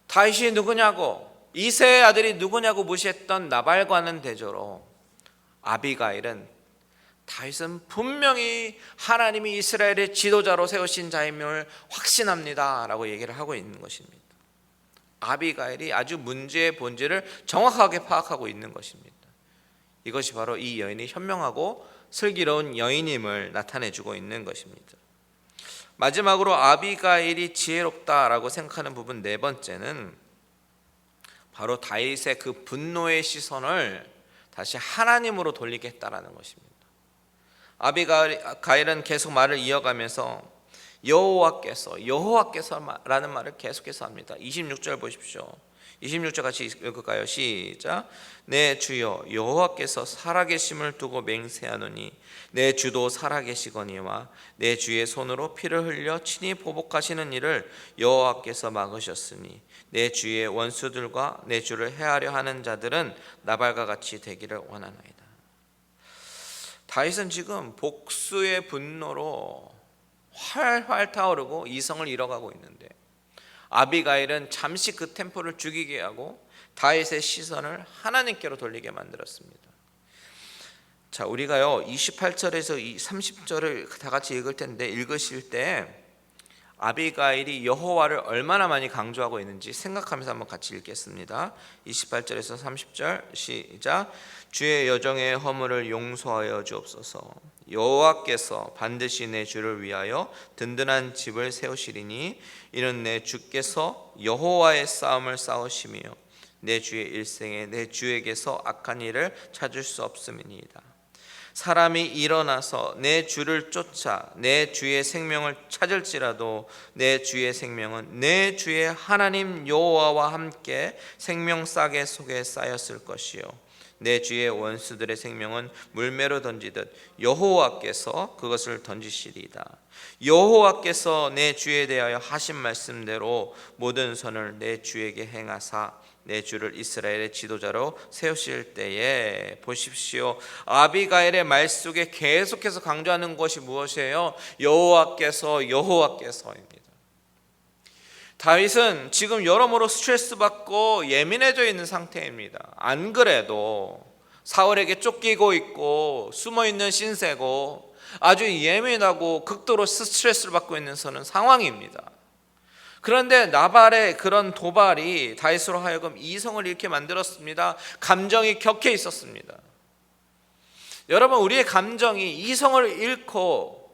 다윗이 누구냐고, 이새의 아들이 누구냐고 무시했던 나발과는 대조로 아비가일은 다윗은 분명히 하나님이 이스라엘의 지도자로 세우신 자임을 확신합니다 라고 얘기를 하고 있는 것입니다. 아비가일이 아주 문제의 본질을 정확하게 파악하고 있는 것입니다. 이것이 바로 이 여인이 현명하고 슬기로운 여인임을 나타내주고 있는 것입니다. 마지막으로 아비가일이 지혜롭다라고 생각하는 부분 네 번째는 바로 다윗의 그 분노의 시선을 다시 하나님으로 돌리겠다라는 것입니다. 아비가일은 계속 말을 이어가면서 여호와께서라는 말을 계속해서 합니다. 26절 보십시오. 26절 같이 읽을까요? 시작. 내 주여 여호와께서 살아계심을 두고 맹세하노니 내 주도 살아계시거니와 내 주의 손으로 피를 흘려 친히 보복하시는 일을 여호와께서 막으셨으니 내 주의 원수들과 내 주를 해하려 하는 자들은 나발과 같이 되기를 원하나이다. 다윗은 지금 복수의 분노로 활활 타오르고 이성을 잃어가고 있는데, 아비가일은 잠시 그 템포를 죽이게 하고 다윗의 시선을 하나님께로 돌리게 만들었습니다. 자, 우리가요 28절에서 30절을 다 같이 읽을 텐데, 읽으실 때 아비가일이 여호와를 얼마나 많이 강조하고 있는지 생각하면서 한번 같이 읽겠습니다. 28절에서 30절 시작. 주의 여종의 허물을 용서하여 주옵소서. 여호와께서 반드시 내 주를 위하여 든든한 집을 세우시리니 이는 내 주께서 여호와의 싸움을 싸우시며 내 주의 일생에 내 주에게서 악한 일을 찾을 수 없음이니이다. 사람이 일어나서 내 주를 쫓아 내 주의 생명을 찾을지라도 내 주의 생명은 내 주의 하나님 여호와와 함께 생명싸개 속에 쌓였을 것이요 내 주의 원수들의 생명은 물매로 던지듯 여호와께서 그것을 던지시리이다. 여호와께서 내 주에 대하여 하신 말씀대로 모든 선을 내 주에게 행하사 내 주를 이스라엘의 지도자로 세우실 때에, 보십시오. 아비가일의 말 속에 계속해서 강조하는 것이 무엇이에요? 여호와께서입니다. 다윗은 지금 여러모로 스트레스 받고 예민해져 있는 상태입니다. 안 그래도 사울에게 쫓기고 있고 숨어 있는 신세고 아주 예민하고 극도로 스트레스를 받고 있는 상황입니다. 그런데 나발의 그런 도발이 다윗으로 하여금 이성을 잃게 만들었습니다. 감정이 격해 있었습니다. 여러분, 우리의 감정이 이성을 잃고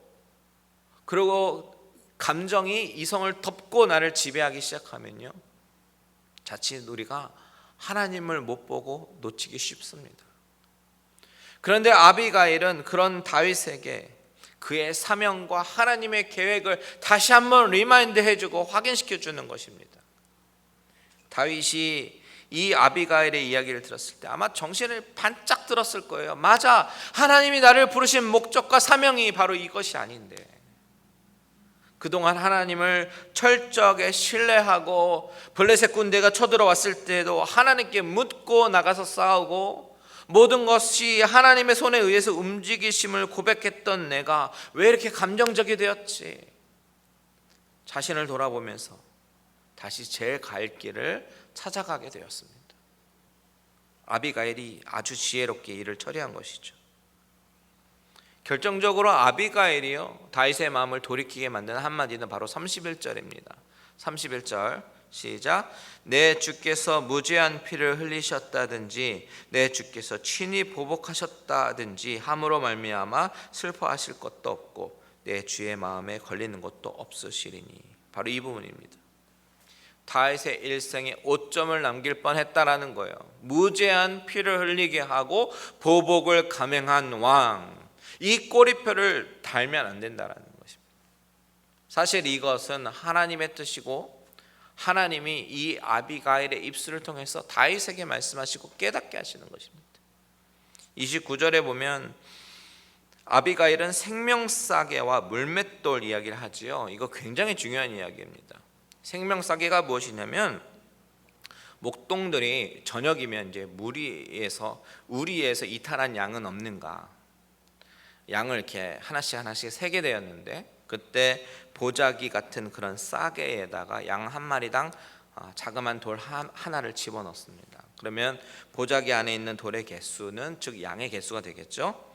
그리고 감정이 이성을 덮고 나를 지배하기 시작하면요, 자칫 우리가 하나님을 못 보고 놓치기 쉽습니다. 그런데 아비가일은 그런 다윗에게 그의 사명과 하나님의 계획을 다시 한번 리마인드 해주고 확인시켜 주는 것입니다. 다윗이 이 아비가일의 이야기를 들었을 때 아마 정신을 반짝 들었을 거예요. 맞아, 하나님이 나를 부르신 목적과 사명이 바로 이것이 아닌데, 그동안 하나님을 철저하게 신뢰하고 블레셋 군대가 쳐들어왔을 때도 하나님께 묻고 나가서 싸우고 모든 것이 하나님의 손에 의해서 움직이심을 고백했던 내가 왜 이렇게 감정적이 되었지? 자신을 돌아보면서 다시 제 갈 길을 찾아가게 되었습니다. 아비가일이 아주 지혜롭게 일을 처리한 것이죠. 결정적으로 아비가일이요, 다윗의 마음을 돌이키게 만드는 한마디는 바로 31절입니다. 31절 시작. 내 주께서 무죄한 피를 흘리셨다든지 내 주께서 친히 보복하셨다든지 함으로 말미암아 슬퍼하실 것도 없고 내 주의 마음에 걸리는 것도 없으시리니. 바로 이 부분입니다. 다윗의 일생에 오점을 남길 뻔했다라는 거예요. 무죄한 피를 흘리게 하고 보복을 감행한 왕, 이 꼬리표를 달면 안 된다라는 것입니다. 사실 이것은 하나님의 뜻이고 하나님이 이 아비가일의 입술을 통해서 다윗에게 말씀하시고 깨닫게 하시는 것입니다. 29절에 보면 아비가일은 생명싸개와 물맷돌 이야기를 하지요. 이거 굉장히 중요한 이야기입니다. 생명싸개가 무엇이냐면, 목동들이 저녁이면 이제 우리에서 이탈한 양은 없는가, 양을 이렇게 하나씩 세게 되었는데, 그때 보자기 같은 그런 싸개에다가 양 한 마리당 자그마한 돌 하나를 집어넣습니다. 그러면 보자기 안에 있는 돌의 개수는, 즉 양의 개수가 되겠죠.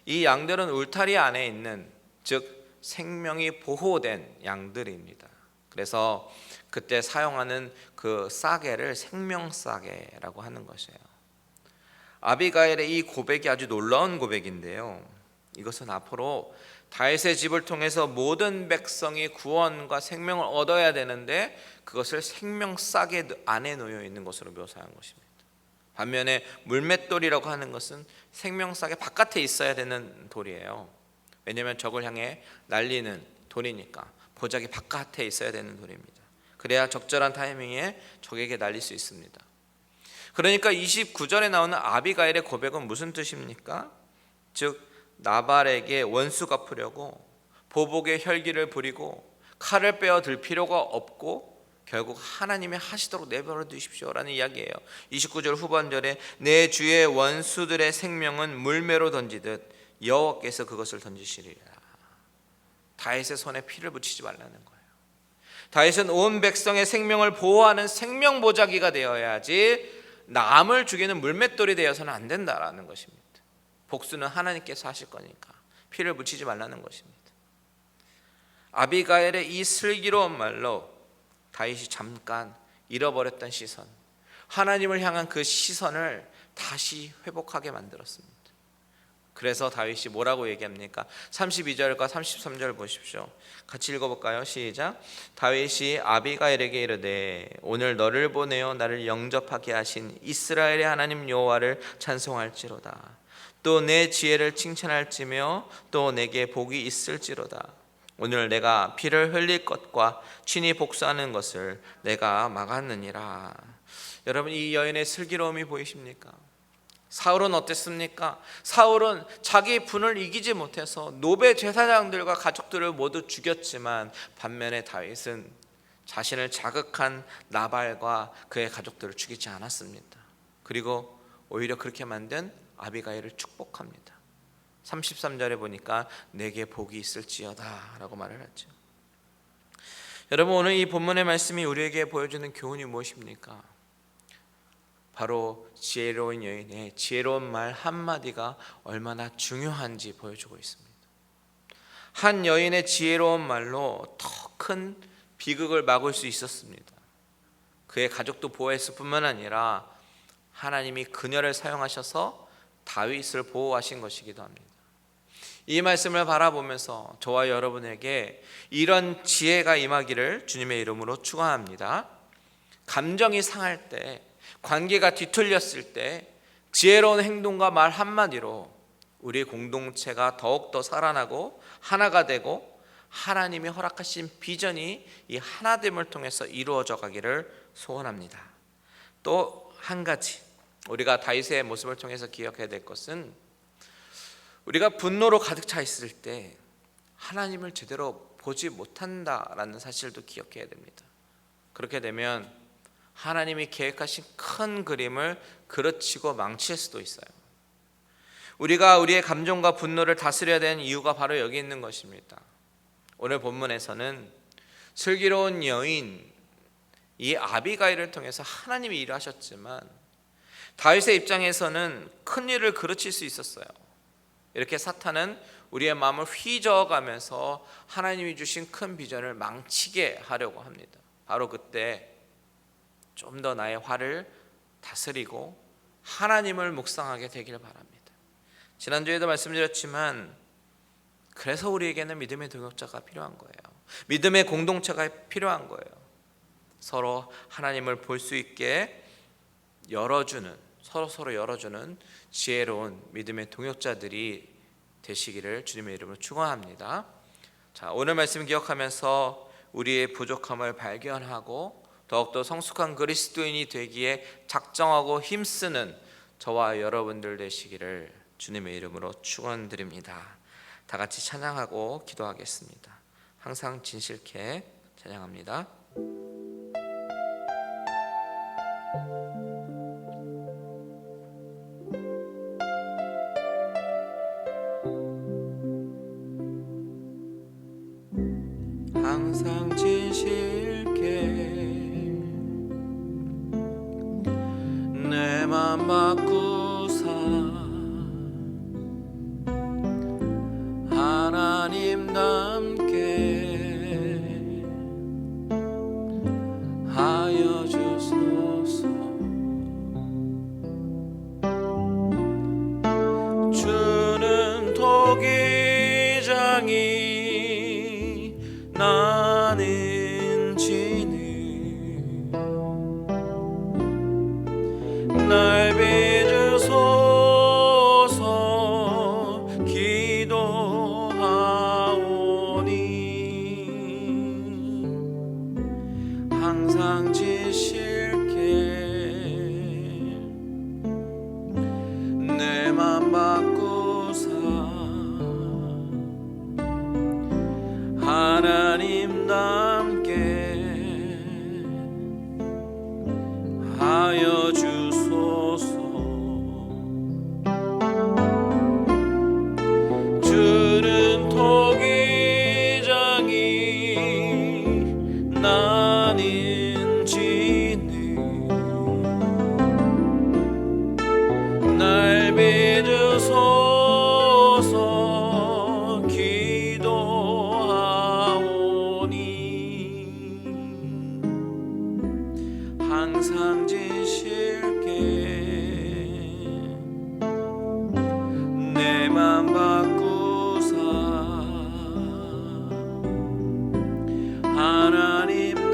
이 양들은 울타리 안에 있는, 즉 생명이 보호된 양들입니다. 그래서 그때 사용하는 그 싸개를 생명싸개라고 하는 것이에요. 아비가일의 이 고백이 아주 놀라운 고백인데요, 이것은 앞으로 다윗의 집을 통해서 모든 백성이 구원과 생명을 얻어야 되는데 그것을 생명싸개 안에 놓여 있는 것으로 묘사한 것입니다. 반면에 물맷돌이라고 하는 것은 생명싸개 바깥에 있어야 되는 돌이에요. 왜냐하면 적을 향해 날리는 돌이니까 보자기 바깥에 있어야 되는 돌입니다. 그래야 적절한 타이밍에 적에게 날릴 수 있습니다. 그러니까 29절에 나오는 아비가일의 고백은 무슨 뜻입니까? 즉 나발에게 원수 갚으려고 보복의 혈기를 부리고 칼을 빼어 들 필요가 없고 결국 하나님이 하시도록 내버려 두십시오라는 이야기예요. 29절 후반절에 내 주의 원수들의 생명은 물매로 던지듯 여호와께서 그것을 던지시리라. 다윗의 손에 피를 묻히지 말라는 거예요. 다윗은 온 백성의 생명을 보호하는 생명보자기가 되어야지 남을 죽이는 물맷돌이 되어서는 안 된다라는 것입니다. 복수는 하나님께서 하실 거니까 피를 묻히지 말라는 것입니다. 아비가일의 이 슬기로운 말로 다윗이 잠깐 잃어버렸던 시선, 하나님을 향한 그 시선을 다시 회복하게 만들었습니다. 그래서 다윗이 뭐라고 얘기합니까? 32절과 33절 보십시오. 같이 읽어볼까요? 시작. 다윗이 아비가일에게 이르되 오늘 너를 보내어 나를 영접하게 하신 이스라엘의 하나님 여호와를 찬송할지로다. 또 내 지혜를 칭찬할지며 또 내게 복이 있을지로다. 오늘 내가 피를 흘릴 것과 친히 복수하는 것을 내가 막았느니라. 여러분, 이 여인의 슬기로움이 보이십니까? 사울은 어땠습니까? 사울은 자기 분을 이기지 못해서 노베 제사장들과 가족들을 모두 죽였지만 반면에 다윗은 자신을 자극한 나발과 그의 가족들을 죽이지 않았습니다. 그리고 오히려 그렇게 만든 아비가일을 축복합니다. 33절에 보니까 내게 복이 있을지어다 라고 말을 하죠. 여러분, 오늘 이 본문의 말씀이 우리에게 보여주는 교훈이 무엇입니까? 바로 지혜로운 여인의 지혜로운 말 한마디가 얼마나 중요한지 보여주고 있습니다. 한 여인의 지혜로운 말로 더 큰 비극을 막을 수 있었습니다. 그의 가족도 보호했을 뿐만 아니라 하나님이 그녀를 사용하셔서 다윗을 보호하신 것이기도 합니다. 이 말씀을 바라보면서 저와 여러분에게 이런 지혜가 임하기를 주님의 이름으로 축원합니다. 감정이 상할 때, 관계가 뒤틀렸을 때 지혜로운 행동과 말 한마디로 우리 공동체가 더욱더 살아나고 하나가 되고 하나님이 허락하신 비전이 이 하나됨을 통해서 이루어져 가기를 소원합니다. 또 한 가지 우리가 다윗의 모습을 통해서 기억해야 될 것은, 우리가 분노로 가득 차 있을 때 하나님을 제대로 보지 못한다라는 사실도 기억해야 됩니다. 그렇게 되면 하나님이 계획하신 큰 그림을 그르치고 망칠 수도 있어요. 우리가 우리의 감정과 분노를 다스려야 되는 이유가 바로 여기 있는 것입니다. 오늘 본문에서는 슬기로운 여인 이 아비가일을 통해서 하나님이 일을 하셨지만 다윗의 입장에서는 큰 일을 그르칠 수 있었어요. 이렇게 사탄은 우리의 마음을 휘저어가면서 하나님이 주신 큰 비전을 망치게 하려고 합니다. 바로 그때 좀 더 나의 화를 다스리고 하나님을 묵상하게 되길 바랍니다. 지난주에도 말씀드렸지만 그래서 우리에게는 믿음의 동역자가 필요한 거예요. 믿음의 공동체가 필요한 거예요. 서로 하나님을 볼 수 있게 열어주는, 서로 열어주는 지혜로운 믿음의 동역자들이 되시기를 주님의 이름으로 축원합니다. 자, 오늘 말씀 기억하면서 우리의 부족함을 발견하고 더욱더 성숙한 그리스도인이 되기에 작정하고 힘쓰는 저와 여러분들 되시기를 주님의 이름으로 축원드립니다. 다 같이 찬양하고 기도하겠습니다. 항상 진실케 찬양합니다. 항상 진실케 내 맘 바꾸사 하나님답게 하여 주소서. 주는 토기장이 나는 지는 날 빚으소서 기도하오니 항상 지실게 내 맘 바꾸사 하나님답게 하여 주소서. 주는 토기장이 나는 지는 날 빚으소서 기도하오니 항상 지실게 내 맘 바꾸사 하나님답게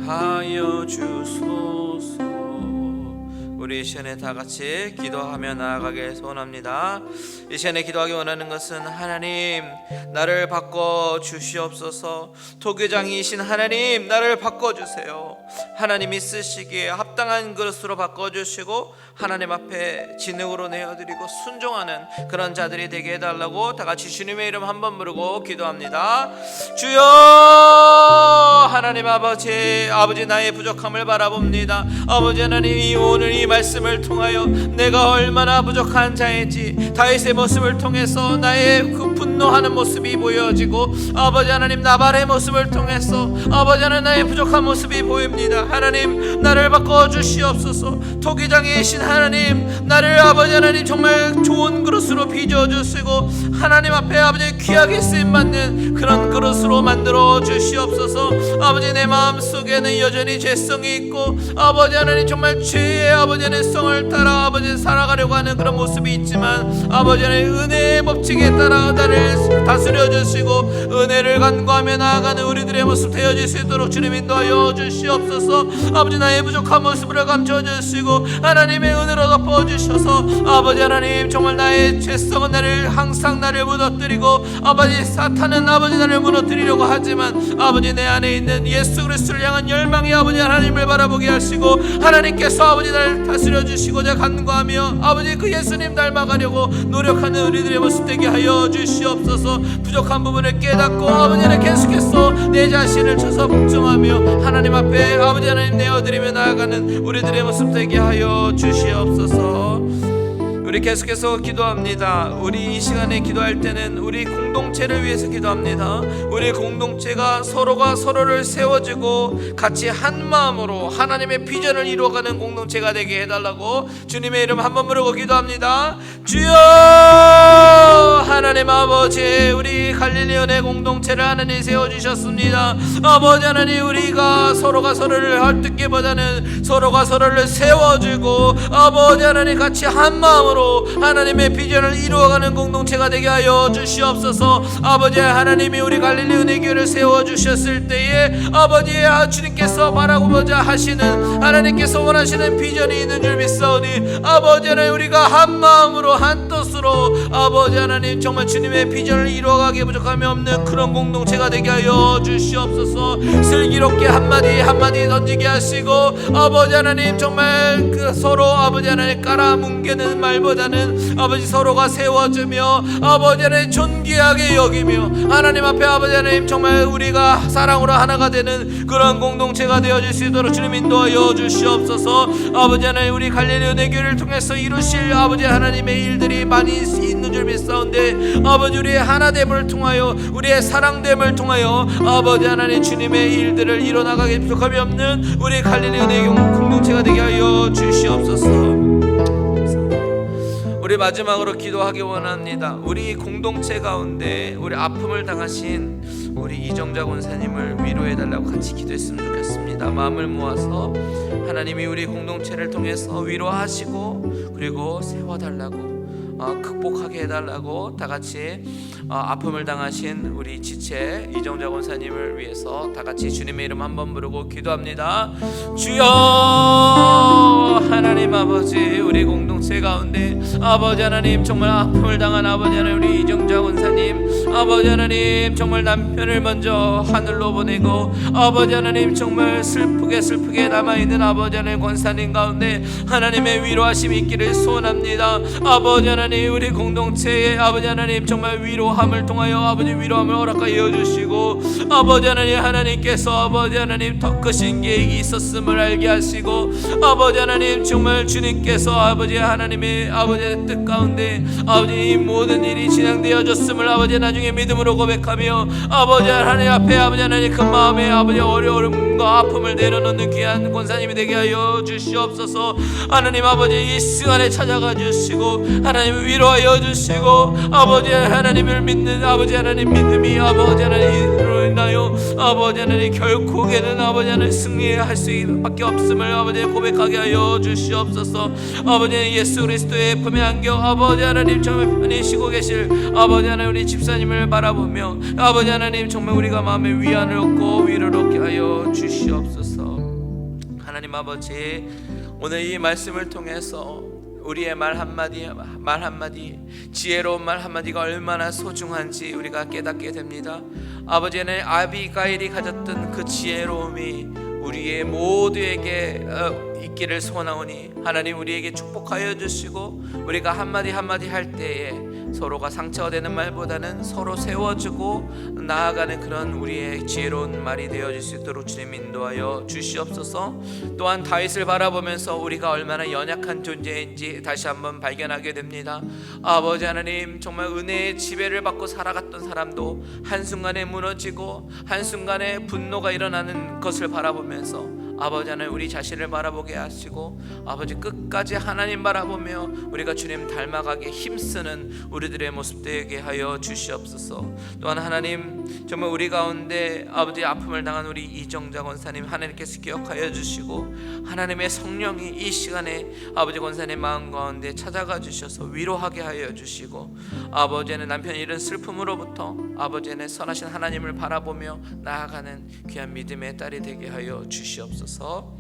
하여 주소서. 우리 이 시간에 다 같이 기도하며 나아가길 소원합니다. 이 시간에 기도하기 원하는 것은, 하나님 나를 바꿔 주시옵소서. 토교장이신 하나님 나를 바꿔주세요. 하나님이 쓰시기에 합당한 그릇으로 바꿔주시고 하나님 앞에 진흙으로 내어드리고 순종하는 그런 자들이 되게 해달라고 다 같이 주님의 이름 한번 부르고 기도합니다. 주여 하나님 아버지 나의 부족함을 바라봅니다. 아버지 하나님, 오늘 이 말씀 말씀을 통하여 내가 얼마나 부족한 자인지 다윗의 모습을 통해서 나의 그 분노하는 모습이 보여지고 아버지 하나님 나발의 모습을 통해서 아버지 하나님 나의 부족한 모습이 보입니다. 하나님 나를 바꿔주시옵소서. 토기장이신 하나님 나를 아버지 하나님 정말 좋은 그릇으로 빚어주시고 하나님 앞에 아버지 귀하게 쓰임받는 그런 그릇으로 만들어 주시옵소서. 아버지 내 마음속에는 여전히 죄성이 있고 아버지 하나님 정말 죄의 아버지 하나님 성을 따라 아버지 살아가려고 하는 그런 모습이 있지만 아버지 하나님 은혜의 법칙에 따라 나를 다스려 주시고 은혜를 간구하며 나아가는 우리들의 모습 되어질 수 있도록 주님 인도하여 주시옵소서. 아버지 나의 부족한 모습을 감춰 주시고 하나님의 은혜로 덮어 주셔서 아버지 하나님 정말 나의 죄성은 항상 나를 무너뜨리고 아버지 사탄은 아버지 나를 무너뜨리려고 하지만 아버지 내 안에 있는 예수 그리스도를 향한 열망이 아버지 하나님을 바라보게 하시고 하나님께서 아버지 나를 다스려 주시고자 간구하며 아버지 그 예수님 닮아가려고 노력하는 우리들의 모습 되게 하여 주시옵소서. 부족한 부분을 깨닫고 아버지 하나님 계속해서 내 자신을 쳐서 복종하며 하나님 앞에 아버지 하나님 내어드리며 나아가는 우리들의 모습 되게 하여 주시옵소서. 우리 계속해서 기도합니다. 우리 이 시간에 기도할 때는 우리 공동체를 위해서 기도합니다. 우리 공동체가 서로가 서로를 세워주고 같이 한 마음으로 하나님의 비전을 이루어가는 공동체가 되게 해달라고 주님의 이름 한번 부르고 기도합니다. 주여 하나님 아버지 우리 갈릴리 은혜 공동체를 하나님 세워주셨습니다. 아버지 하나님 우리가 서로가 서로를 헐뜯기보다는 서로가 서로를 세워주고 아버지 하나님 같이 한 마음으로 하나님의 비전을 이루어가는 공동체가 되게 하여 주시옵소서. 아버지 하나님이 우리 갈릴리 은혜교회를 세워주셨을 때에 아버지 주님께서 바라보고자 하시는 하나님께서 원하시는 비전이 있는 줄 믿사오니 아버지 하나님 우리가 한 마음으로 한 뜻으로 아버지 하나님 정말 주님의 비전을 이루어가기에 부족함이 없는 그런 공동체가 되게 하여 주시옵소서. 슬기롭게 한마디 한마디 던지게 하시고 아버지 하나님 정말 그 서로 아버지 하나님 깔아뭉개는 말보다는 아버지 서로가 세워주며 아버지 하나님 존귀하게 여기며 하나님 앞에 아버지 하나님 정말 우리가 사랑으로 하나가 되는 그런 공동체가 되어질 수 있도록 주님 인도하여 주시옵소서. 아버지 하나님 우리 갈릴리 은혜교회를 통해서 이루실 아버지 하나님의 일들이 많이 있는 줄 믿사온데 아버지 우리의 하나됨을 통하여 우리의 사랑됨을 통하여 아버지 하나님 주님의 일들을 이뤄나가기 부족함이 없는 우리 갈릴리 은혜교회 공동체가 되게 하여 주시옵소서. 우리 마지막으로 기도하기 원합니다. 우리 공동체 가운데 우리 아픔을 당하신 우리 이정자 권사님을 위로해달라고 같이 기도했으면 좋겠습니다. 마음을 모아서 하나님이 우리 공동체를 통해서 위로하시고 그리고 세워달라고 극복하게 해달라고 다같이 아픔을 당하신 우리 지체 이정자 권사님을 위해서 다같이 주님의 이름 한번 부르고 기도합니다. 주여 하나님 아버지 우리 공동체 가운데 아버지 하나님 정말 아픔을 당한 아버지 하나님 우리 이정자 권사님 아버지 하나님 정말 남편을 먼저 하늘로 보내고 아버지 하나님 정말 슬프게 남아있는 아버지 하나님 권사님 가운데 하나님의 위로하심이 있기를 소원합니다. 아버지 하나님 우리 공동체에 아버지 하나님 정말 위로함을 통하여 아버지 위로함을 허락하여 주시고 아버지 하나님 하나님께서 아버지 하나님 더 크신 계획이 있었음을 알게 하시고 아버지 하나님 정말 주님께서 아버지 하나님의 아버지의 뜻 가운데 아버지 이 모든 일이 진행되어졌음을 아버지 나중에 믿음으로 고백하며 아버지 하나님 앞에 아버지 하나님 그 마음에 아버지 어려움과 아픔을 내려놓는 귀한 권사님이 되게 하여 주시옵소서. 하나님 아버지 이 시간에 찾아가 주시고 하나님 위로하여 주시고 아버지 하나님을 믿는 아버지 하나님 믿음이 아버지 하나님으로 인하여 아버지 하나님 결국에는 아버지 하나님 승리할 수밖에 없음을 아버지 고백하게 하여 주시옵소서. 아버지 예수 그리스도의 품에 안겨 아버지 하나님 정말 편히 쉬고 계실 아버지 하나님 우리 집사님을 바라보며 아버지 하나님 정말 우리가 마음에 위안을 얻고 위로를 얻게 하여 주시옵소서. 하나님 아버지 오늘 이 말씀을 통해서 우리의 말 한마디 지혜로운 말 한마디가 얼마나 소중한지 우리가 깨닫게 됩니다. 아버지는 아비가일이 가졌던 그 지혜로움이 우리의 모두에게 있기를 소원하오니 하나님 우리에게 축복하여 주시고 우리가 한마디 한마디 할 때에 서로가 상처가 되는 말보다는 서로 세워주고 나아가는 그런 우리의 지혜로운 말이 되어질 수 있도록 주님 인도하여 주시옵소서. 또한 다윗을 바라보면서 우리가 얼마나 연약한 존재인지 다시 한번 발견하게 됩니다. 아버지 하나님, 정말 은혜의 지배를 받고 살아갔던 사람도 한순간에 무너지고 한순간에 분노가 일어나는 것을 바라보면서 아버지 하나님 우리 자신을 바라보게 하시고 아버지 끝까지 하나님 바라보며 우리가 주님 닮아가게 힘쓰는 우리들의 모습 되게 하여 주시옵소서. 또한 하나님, 정말 우리 가운데 아버지 아픔을 당한 우리 이정자 권사님 하나님께서 기억하여 주시고 하나님의 성령이 이 시간에 아버지 권사님 마음 가운데 찾아가 주셔서 위로하게 하여 주시고 아버지는 남편이 이런 슬픔으로부터 아버지는 선하신 하나님을 바라보며 나아가는 귀한 믿음의 딸이 되게 하여 주시옵소서.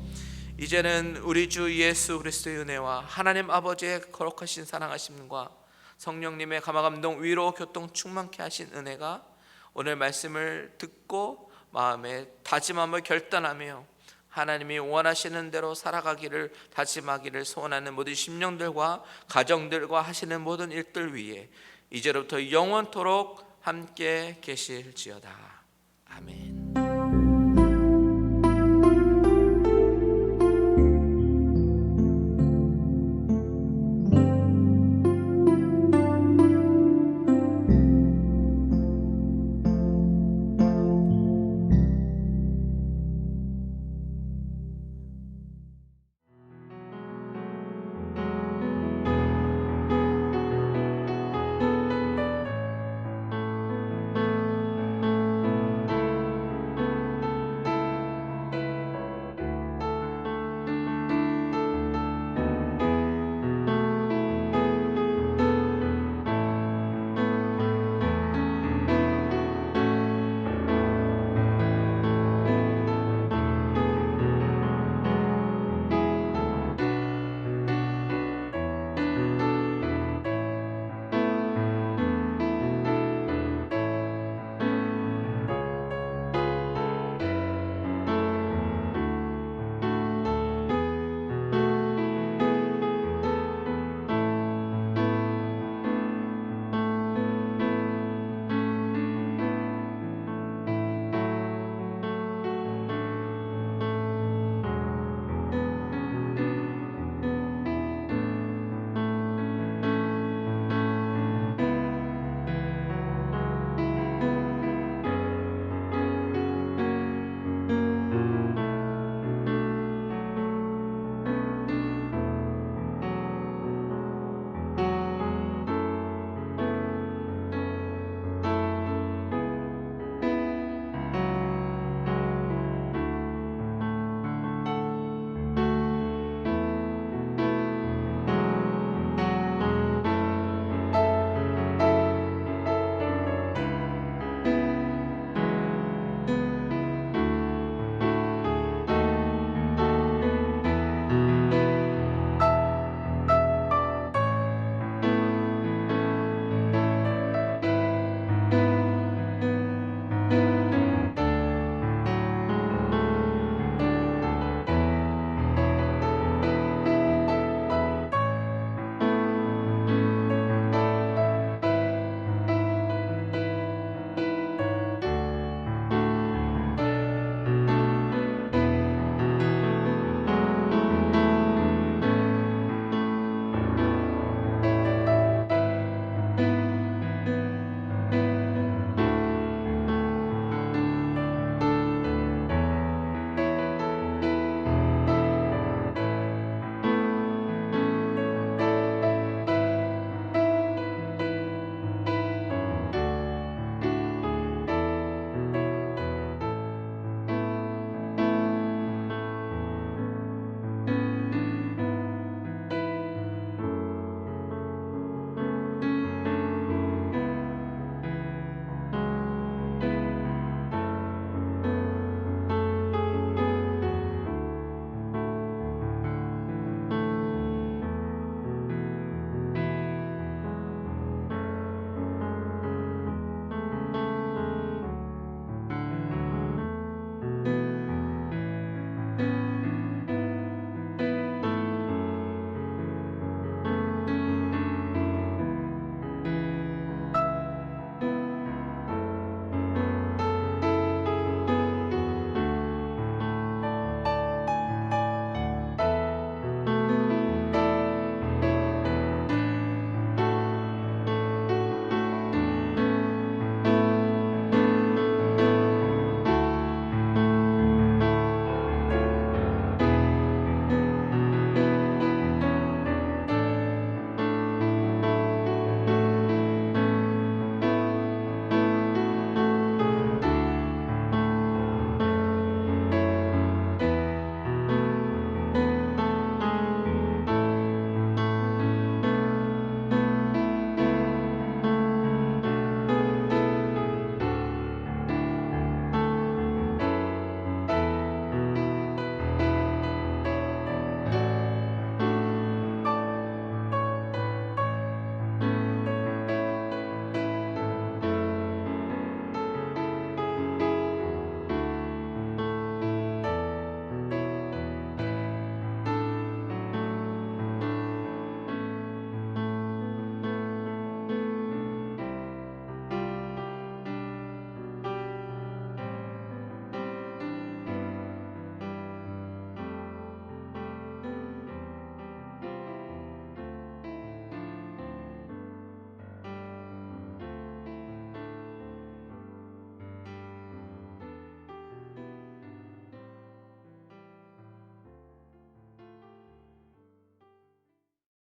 이제는 우리 주 예수 그리스도의 은혜와 하나님 아버지의 거룩하신 사랑하심과 성령님의 감화감동 위로 교통 충만케 하신 은혜가 오늘 말씀을 듣고 마음에 다짐함을 결단하며 하나님이 원하시는 대로 살아가기를 다짐하기를 소원하는 모든 심령들과 가정들과 하시는 모든 일들 위에 이제로부터 영원토록 함께 계실지어다. 아멘.